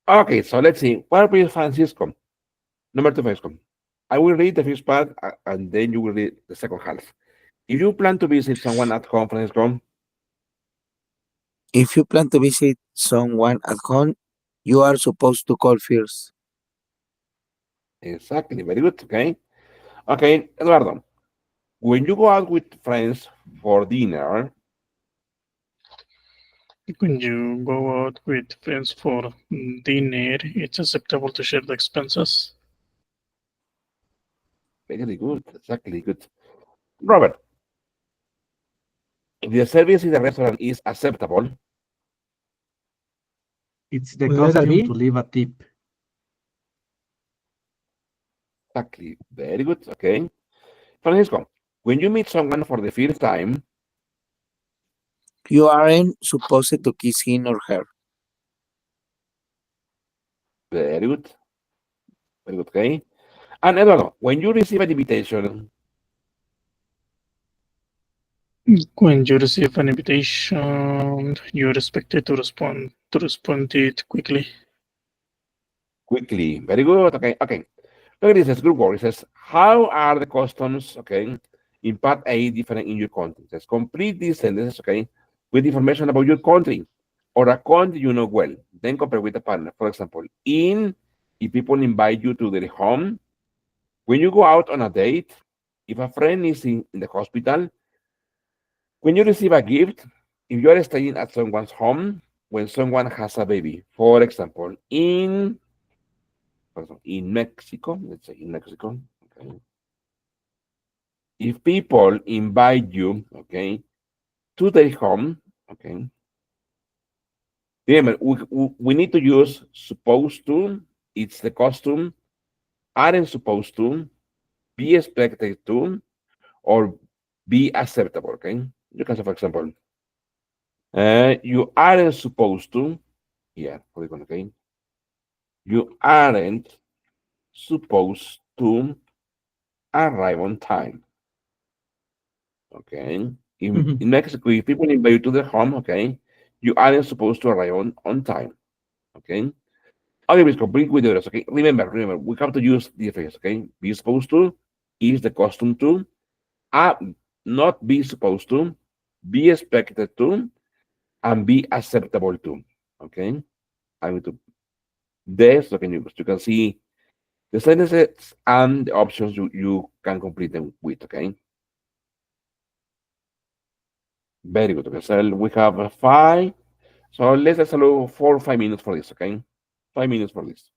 Okay, so let's see. What will Francisco? Number 2, Francisco. I will read the first part and then you will read the second half. If you plan to visit someone at home, Francisco, If you plan to visit someone at home, you are supposed to call first. exactly, very good, okay? Okay, Eduardo, when you go out with friends for dinner, When you go out with friends for dinner, it's acceptable to share the expenses. Very good. Exactly good. Robert, if the service in the restaurant is acceptable, It's the Letter custom B. to leave a tip. exactly. Very good. Okay. Francisco, when you meet someone for the first time, You aren't supposed to kiss him or her. very good. Very good. Okay. And Eduardo, when you receive an invitation, When you receive an invitation, you're expected to respond it quickly. quickly. Very good. Okay. Okay. Look at this. It's good work. It says, how are the customs, okay, in part A different in your country? It says, complete these sentences, okay, with information about your country or a country you know well. Then compare with the partner. For example, if people invite you to their home, when you go out on a date, if a friend is in the hospital, when you receive a gift, if you are staying at someone's home, when someone has a baby. For example, in Mexico, let's say in Mexico, okay, if people invite you, okay, to their home, okay, remember, we need to use supposed to, it's the custom, aren't supposed to, be expected to, or be acceptable, okay? You can say, for example, you aren't supposed to, here, for example, okay? You aren't supposed to arrive on time, okay? In Mexico, if people invite you to their home, okay, you aren't supposed to arrive on time, okay? Otherwise, complete with the others, okay? Remember, we have to use the phrase, okay? Be supposed to is the custom to, uh, not be supposed to, be expected to, and be acceptable to, okay? I'm going to this, okay, you can see the sentences and the options you can complete them with, okay? Very good, okay, so we have five, so let's allow 4 or 5 minutes for this, okay? 5 minutes for this.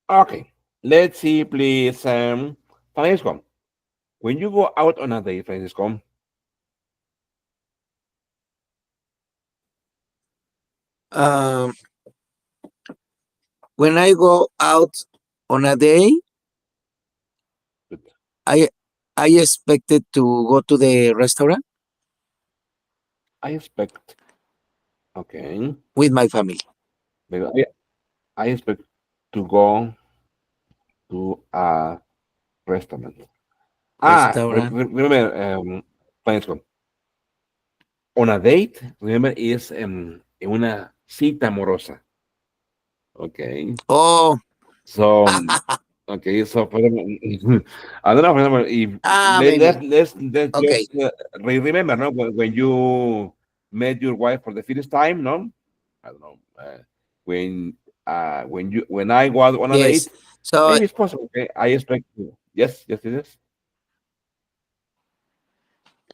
Okay, let's see, please. Francisco, when you go out on a date, Francisco, Um, when I go out on a day, I I expected to go to the restaurant I expect, okay, with my family. maybe I expect to go to a restaurant. Restaurant. Remember, Francisco, on a date, remember, is una cita amorosa. Okay. Oh, So, okay, so I don't know, for example, if maybe. let's Okay. just remember, no, when you met your wife for the first time, no, I don't know, when when I go out on a Yes. date, So, maybe it's possible. Okay, I expect to, yes, yes, it is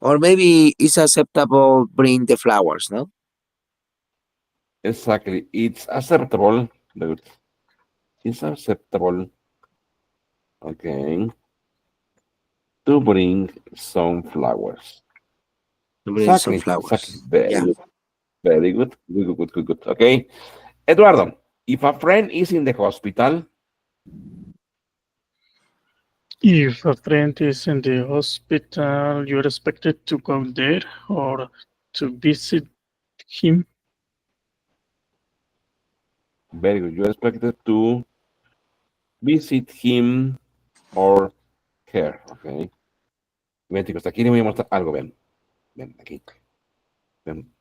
or maybe it's acceptable bring the flowers, no? exactly. It's acceptable. Dude. It's acceptable. Okay, to bring some flowers. To bring some Exactly. flowers. Very Yeah. good. Very good. Good. Okay. Eduardo, if a friend is in the hospital, If a friend is in the hospital, you're expected to go there or to visit him. very good. You're expected to visit him or her. Okay. Ven, chicos, aquí les voy a mostrar algo. Ven, ven, aquí. Ven.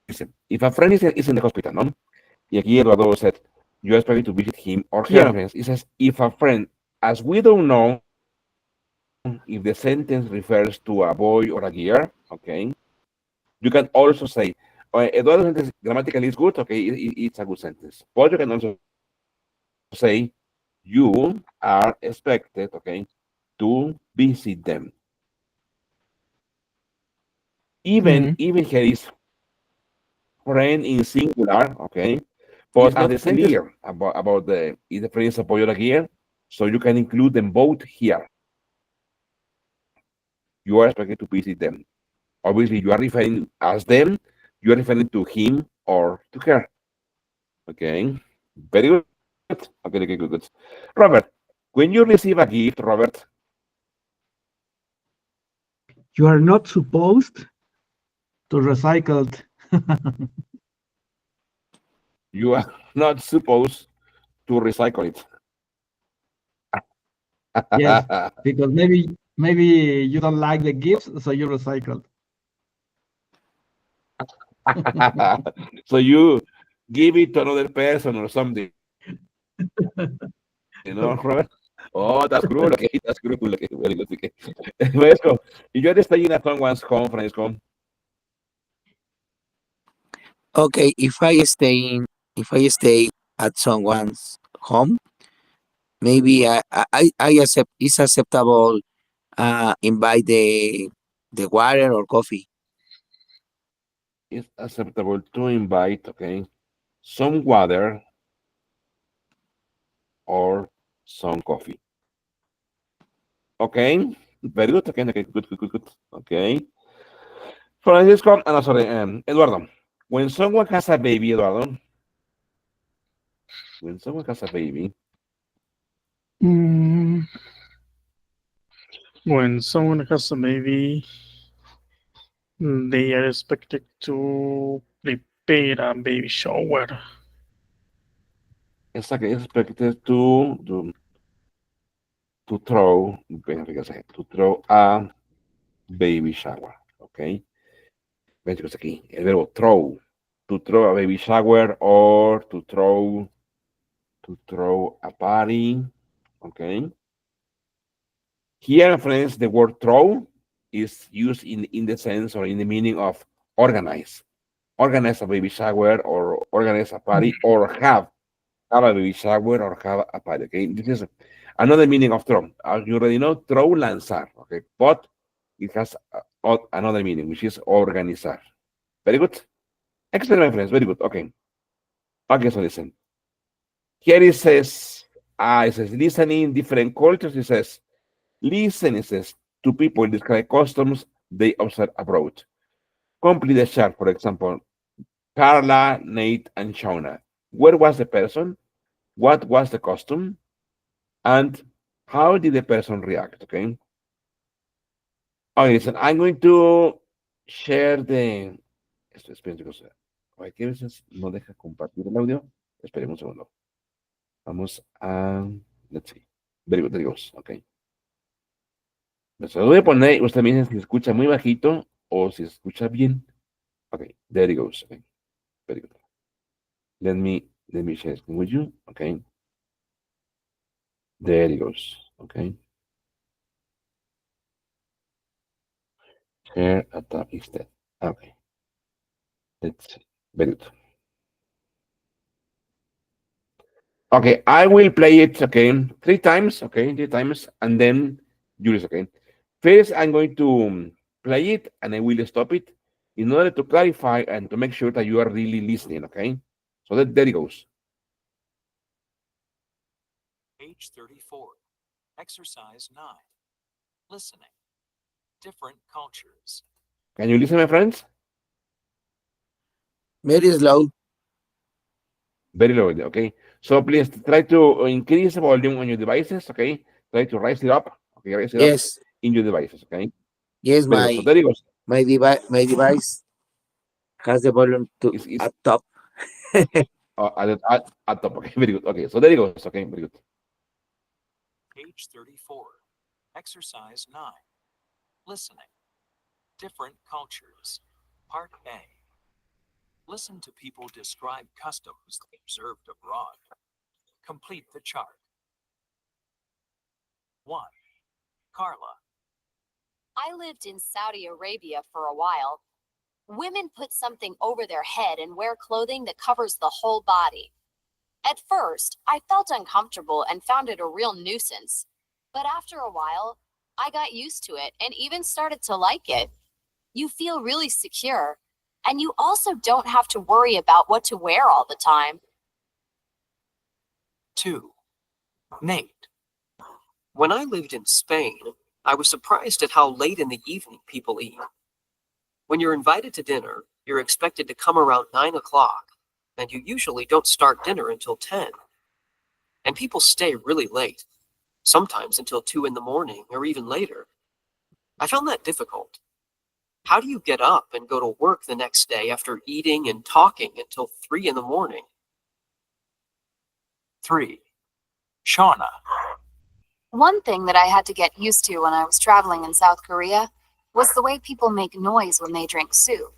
Dice, if a friend is in the hospital, no? Y aquí Eduardo said, you're expected to visit him or her. Yeah. Friends. It says, if a friend, as we don't know if the sentence refers to a boy or a girl, okay, you can also say, Eduardo sentence grammatically is good, okay, it's a good sentence. But you can also say, you are expected, okay, to visit them. Mhm. Even here is friend in singular, okay, but as the sentence about the if the friend is a boy or a girl, so you can include them both here. You are expected to visit them. Obviously, you are referring as them, you are referring to him or to her. Okay, very good. Okay, good. Robert, when you receive a gift, Robert, You are not supposed to recycle it. you are not supposed to recycle it. Yes, because maybe you don't like the gifts, so you recycle. So you give it to another person or something, Robert? Oh, that's cruel. Okay, that's cruel. Okay, very good. Okay. Fresco, if you are staying at someone's home, Fresco, Okay. If I stay at someone's home, maybe I accept. It's acceptable. Invite the water or coffee. it's acceptable to invite, okay, some water or some coffee. Okay, very good. Okay, good. Okay. Francisco, no, sorry, Eduardo. When someone has a baby, Eduardo, when someone has a baby, Mm, when someone has a baby, they are expected to prepare a baby shower. it's expected to throw, to throw a baby shower. Okay. Ven, chicos, aquí, el verbo throw. To throw a baby shower or to throw a party. Okay. Here, friends, the word throw. is used in the sense or in the meaning of organize. Organize a baby shower or organize a party or have a baby shower or have a party. Okay, this is another meaning of throw. As you already know, throw, lanzar. Okay, but it has another meaning, which is organizar. Very good. Excellent, my friends. Very good. Okay. Okay, so listen. Here it says listening different cultures. It says listen. It says to people describe customs they observe abroad. Complete the chart. For example, Carla, Nate, and Shauna. Where was the person? What was the costume? And how did the person react? Okay. Okay, listen. I'm going to share the. Esperen, chicos. Aquí a veces no deja compartir el audio. Esperemos un segundo. Vamos a. Let's see. Very good, there it goes. Ok. Se lo voy a poner. Usted me dice si se escucha muy bajito o si se escucha bien. Ok, there it goes. Okay. Very good. Let me share screen with you. Okay. There it goes. Okay. Share a tab instead. Okay. Let's see. Very good. Okay, I will play it, okay, 3 times, okay, 3 times, and then Julius, okay. First, I'm going to play it, and I will stop it in order to clarify and to make sure that you are really listening, okay? So there it goes. Page 34. Exercise 9. Listening. Different cultures. Can you listen, my friends? Very slow. Very loudly, okay? So please try to increase the volume on your devices, okay? Try to raise it up, okay, raise it up Yes, in your devices, okay? yes, Very good. So there it goes. my device has the volume to It's at top. at top, okay, very good. Okay, so there it goes, okay, very good. Page 34. Exercise 9. Listening. Different cultures. Part A. Listen to people describe customs they observed abroad. Complete the chart. 1. Carla. I lived in Saudi Arabia for a while. Women put something over their head and wear clothing that covers the whole body. At first, I felt uncomfortable and found it a real nuisance. But after a while, I got used to it and even started to like it. You feel really secure, and you also don't have to worry about what to wear all the time. 2. Nate. When I lived in Spain, I was surprised at how late in the evening people eat. When you're invited to dinner, you're expected to come around 9 o'clock, and you usually don't start dinner until 10. And people stay really late, sometimes until 2 in the morning or even later. I found that difficult. How do you get up and go to work the next day after eating and talking until 3 in the morning? 3. Shauna. One thing that I had to get used to when I was traveling in South Korea was the way people make noise when they drink soup.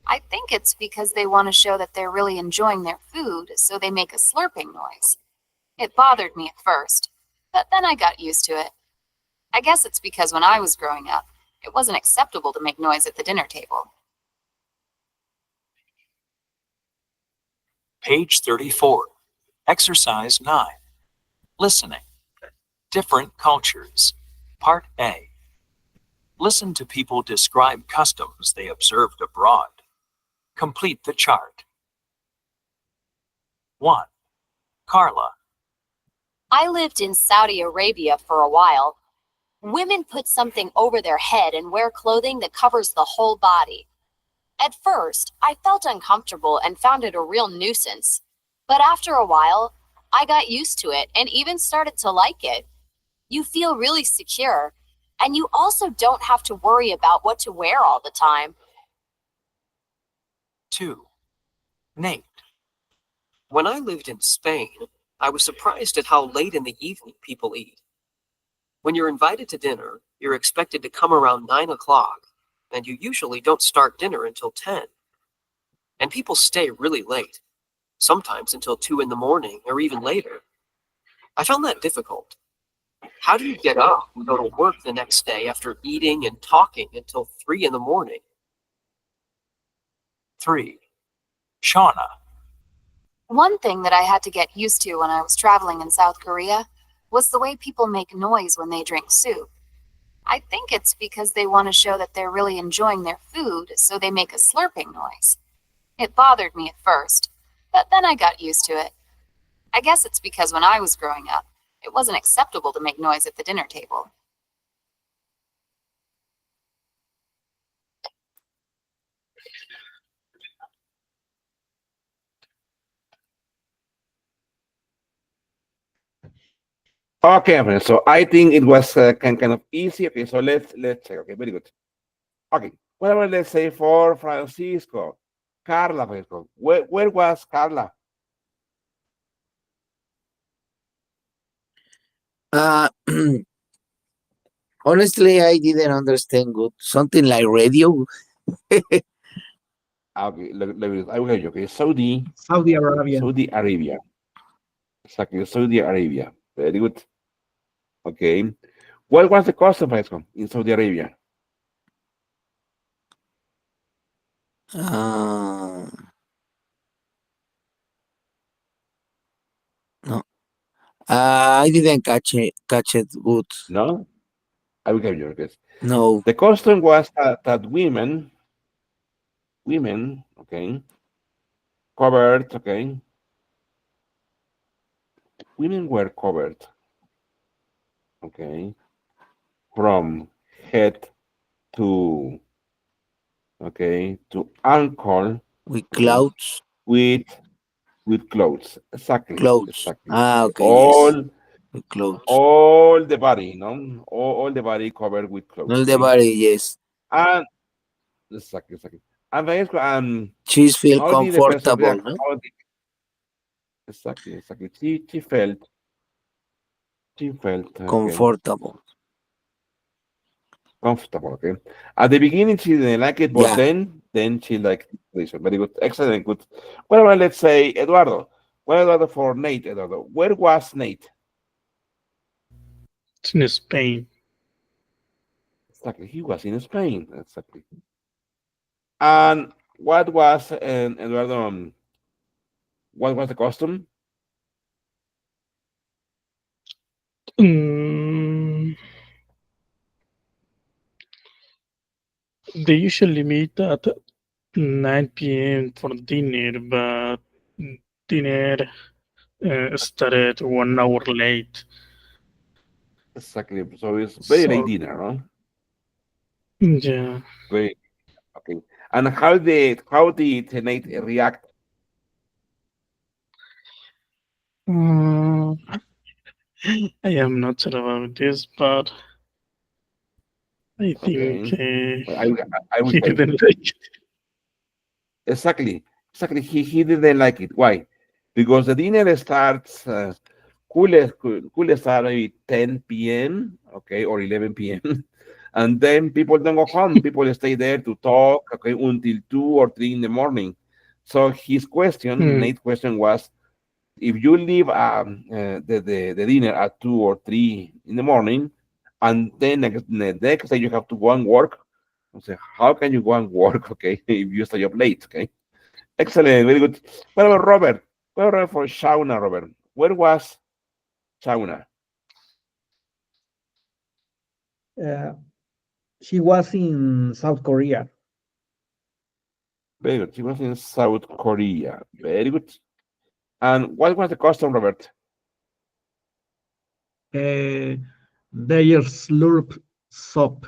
I think it's because they want to show that they're really enjoying their food, so they make a slurping noise. It bothered me at first, but then I got used to it. I guess it's because when I was growing up, it wasn't acceptable to make noise at the dinner table. Page 34. Exercise 9. Listening. Different cultures. Part A. Listen to people describe customs they observed abroad. Complete the chart. 1. Carla. I lived in Saudi Arabia for a while. Women put something over their head and wear clothing that covers the whole body. At first, I felt uncomfortable and found it a real nuisance. But after a while, I got used to it and even started to like it. You feel really secure, and you also don't have to worry about what to wear all the time. 2. Nate. When I lived in Spain, I was surprised at how late in the evening people eat. When you're invited to dinner, you're expected to come around 9 o'clock, and you usually don't start dinner until 10. And people stay really late, sometimes until 2 in the morning or even later. I found that difficult. How do you get up and go to work the next day after eating and talking until 3 in the morning? 3. Shauna. One thing that I had to get used to when I was traveling in South Korea was the way people make noise when they drink soup. I think it's because they want to show that they're really enjoying their food, so they make a slurping noise. It bothered me at first, but then I got used to it. I guess it's because when I was growing up, it wasn't acceptable to make noise at the dinner table. Okay, friends. So I think it was kind of easy. Okay, so let's check. Okay, very good. Okay, whatever. Let's say for Francisco, Carla, Francisco. Where was Carla? Uh, honestly, I didn't understand good. Something like radio. Okay, I will help you. Okay, Saudi Arabia. Arabia. Exactly, Saudi Arabia. Very good. Okay. What was the custom, Francisco, in Saudi Arabia? Uh, no, I didn't catch it good. No, I will help you. Okay. No. The custom was that women, okay, covered, okay, women were covered, okay, from head to, okay, to ankle, With okay, clouds. with clothes. Exactly, Clothes. exactly. Ah, okay, yes. All With clothes. all the body, no, all the body covered with clothes. All the Okay, body, yes. and exactly. And Francesco, She's feel how did the person comfortable, react? no? Exactly. She felt okay, Comfortable. comfortable. Okay. At the beginning, she didn't like it, but Yeah. then she liked this. Very good, excellent, good. What about, let's say, Eduardo? What Eduardo for Nate? Eduardo, where was Nate? It's in Spain. Exactly, he was in Spain. Exactly. And what was Eduardo? What was the custom? Mm, they usually meet at 9 p.m. for dinner, but dinner started 1 hour late. Exactly. So it's very late So, dinner, no? yeah. Very okay. And how did Nate react? Uh, I am not sure about this, but I think Okay. Well, I will he tell you. didn't like it. Exactly. Exactly. He didn't like it. Why? Because the dinner starts cool start maybe 10 p.m. Okay, or 11 p.m. And then people don't go home. People stay there to talk, okay, until 2 or 3 in the morning. So his question, Hmm. Nate's question was, if you leave the dinner at 2 or 3 in the morning, and then the next day you have to go and work. I say, how can you go and work, okay, if you stay up late, okay? Excellent, very good. What about Robert? What about for Shauna, Robert? Where was Shauna? Uh, she was in South Korea. Very good. She was in South Korea. Very good. And what was the custom, Robert? Their slurp soup.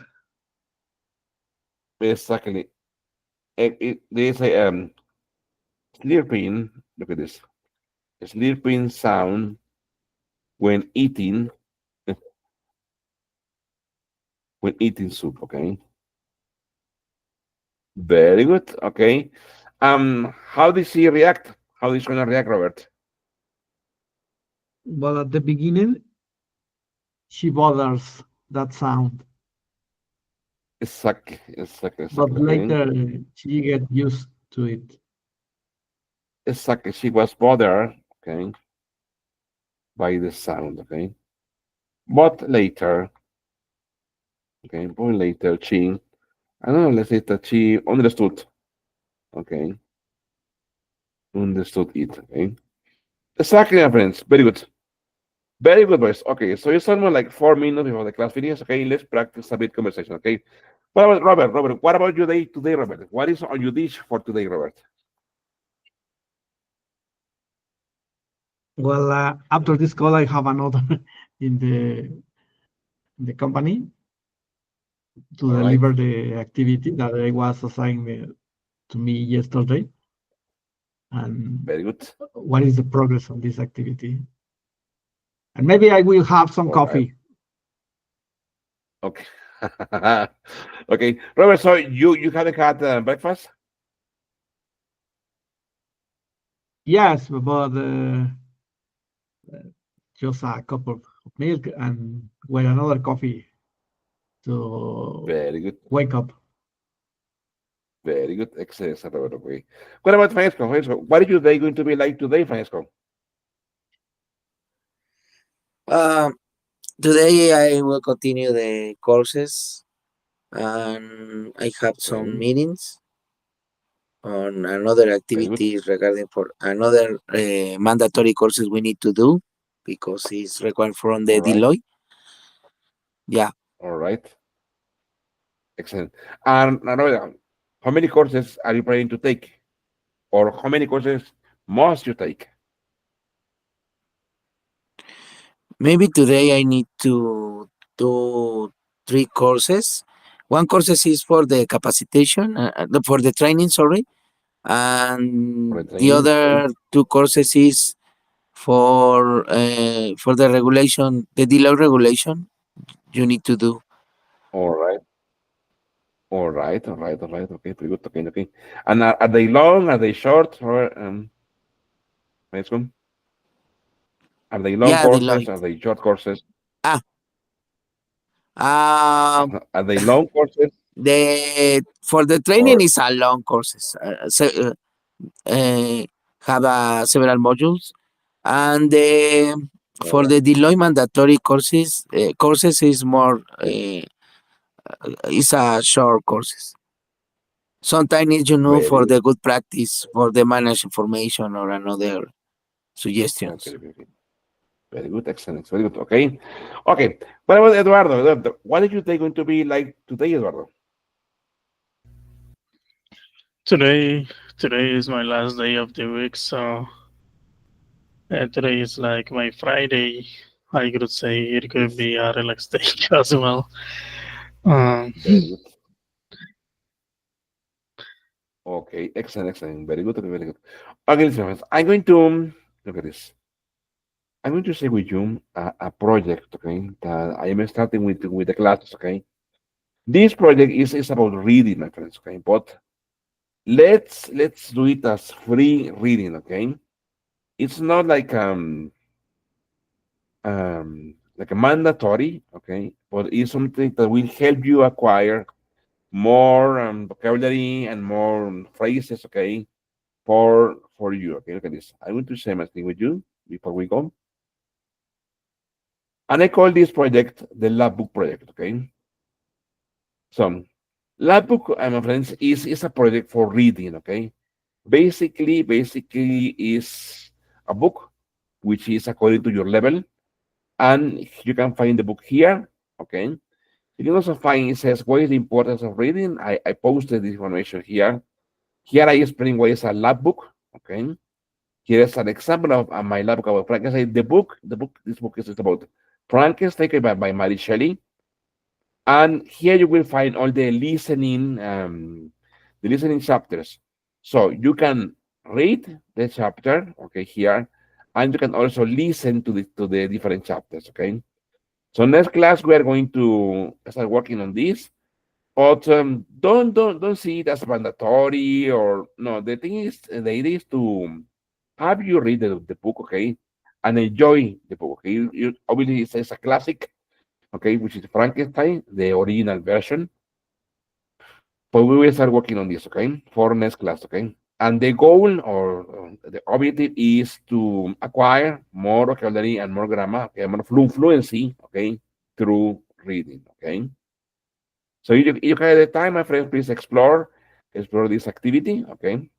Exactly. They say slurping. Look at this. Slurping sound when eating soup. Okay. Very good. Okay. How did she react? How did she gonna react, Robert? Well, at the beginning, she bothers that sound, Exactly. but Okay. later she get used to it. Exactly. She was bothered. Okay. By the sound. Okay. but later, okay, but later she, I don't know, let's say that she understood, okay, understood it, okay. Exactly, my friends, very good. Very good, boys. Okay, so it's almost like 4 minutes before the class finishes. Okay, let's practice a bit conversation. Okay, what about Robert? Robert, what about your day today, Robert? What is on your dish for today, Robert? Well, after this call, I have another in the company to All right, deliver the activity that I was assigned to me yesterday. And very good. what is the progress of this activity? And maybe I will have some All right, coffee. okay, okay, Robert. So you haven't had breakfast? Yes, but just a cup of milk and with another coffee to Very good, wake up. very good. Excellent, Robert. Okay. What about Francesco? Francesco, what is your day going to be like today, Francesco? Um, Today I will continue the courses and I have some Okay, meetings on another very good. activities regarding for another mandatory courses we need to do because it's required from All the right, Deloitte. Yeah, all right. Excellent. And Robert, how many courses are you planning to take? Or how many courses must you take? maybe today I need to do 3 courses. One courses is for the capacitation, for the training, sorry, For and the the training? Okay. other 2 courses is for the regulation, the Deloitte regulation you need to do. All right. All right. All right. All right. Okay. Pretty good. Okay. Okay. And are they long? Are they short? Or nice one. Are they long Yeah, courses? Are Deloitte. they short courses? Ah, um, Are they long courses? the for the training Or is a long courses. Uh, have several modules, and all for right. the Deloitte mandatory courses is more Okay. is a short courses. Sometimes it's, Very for good. the good practice for the managed information or another Okay. suggestions. Okay. Okay. Very good. Excellent. Very good. Okay. Okay. What about Eduardo? Eduardo, what is your day going to be like today, Eduardo? Today, today is my last day of the week, so today is like my Friday. I could say it could It's be a relaxed day as well. Um, very good. Okay. Excellent. Excellent. Very good. Okay, very good. Okay, listen, friends. I'm going to look at this. I'm going to share with you a project, okay, that I am starting with the classes, okay. This project is about reading, my friends, okay, but let's do it as free reading, okay. It's not like a mandatory, okay, but it's something that will help you acquire more vocabulary and more phrases, okay, for you, okay. Look at this. I'm going to share my screen with you before we go, and I call this project the lab book project, okay. So, lab book, my friends, is a project for reading. Okay, basically is a book which is according to your level, and you can find the book here. Okay, you can also find it says what is the importance of reading. I posted this information here. Here I explain what is a lab book. Okay, here is an example of my lab book about Frankenstein. This book is about Frankenstein by Mary Shelley. And here you will find all the listening chapters. So you can read the chapter, okay, here, and you can also listen to the different chapters, okay. So next class we are going to start working on this, but don't see it as mandatory or no. The thing is, the idea is to have you read the book, okay, and enjoy the book. Okay, obviously it's a classic, okay, which is Frankenstein, the original version. But we will start working on this, okay, for next class, okay. And the goal or the objective is to acquire more vocabulary and more grammar, okay, more fluency, okay, through reading, okay. So you have the time, my friends, please explore this activity, okay.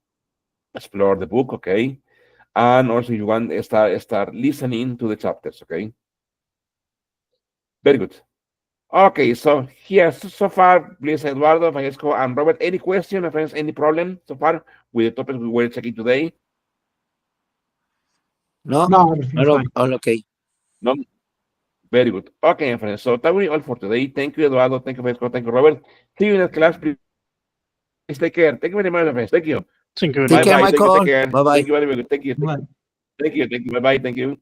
Explore the book, okay, and also you want to start listening to the chapters, okay. Very good. Okay, so here so far, please, Eduardo, Francesco, and Robert, any question, my friends, any problem so far with the topics we were checking today? No, No, everything's fine. all okay. No? Very good. Okay, my friends, so that will be all for today. Thank you, Eduardo. Thank you, Francesco. Thank you, Robert. See you in the class. Please take care. Thank you very much, my friends. Thank you. Thank you very Take much. care, Bye-bye. Thank you. Michael. Take care. Bye-bye. Thank you very much. Thank you. Bye. Thank you. Thank you. Bye-bye. Thank you.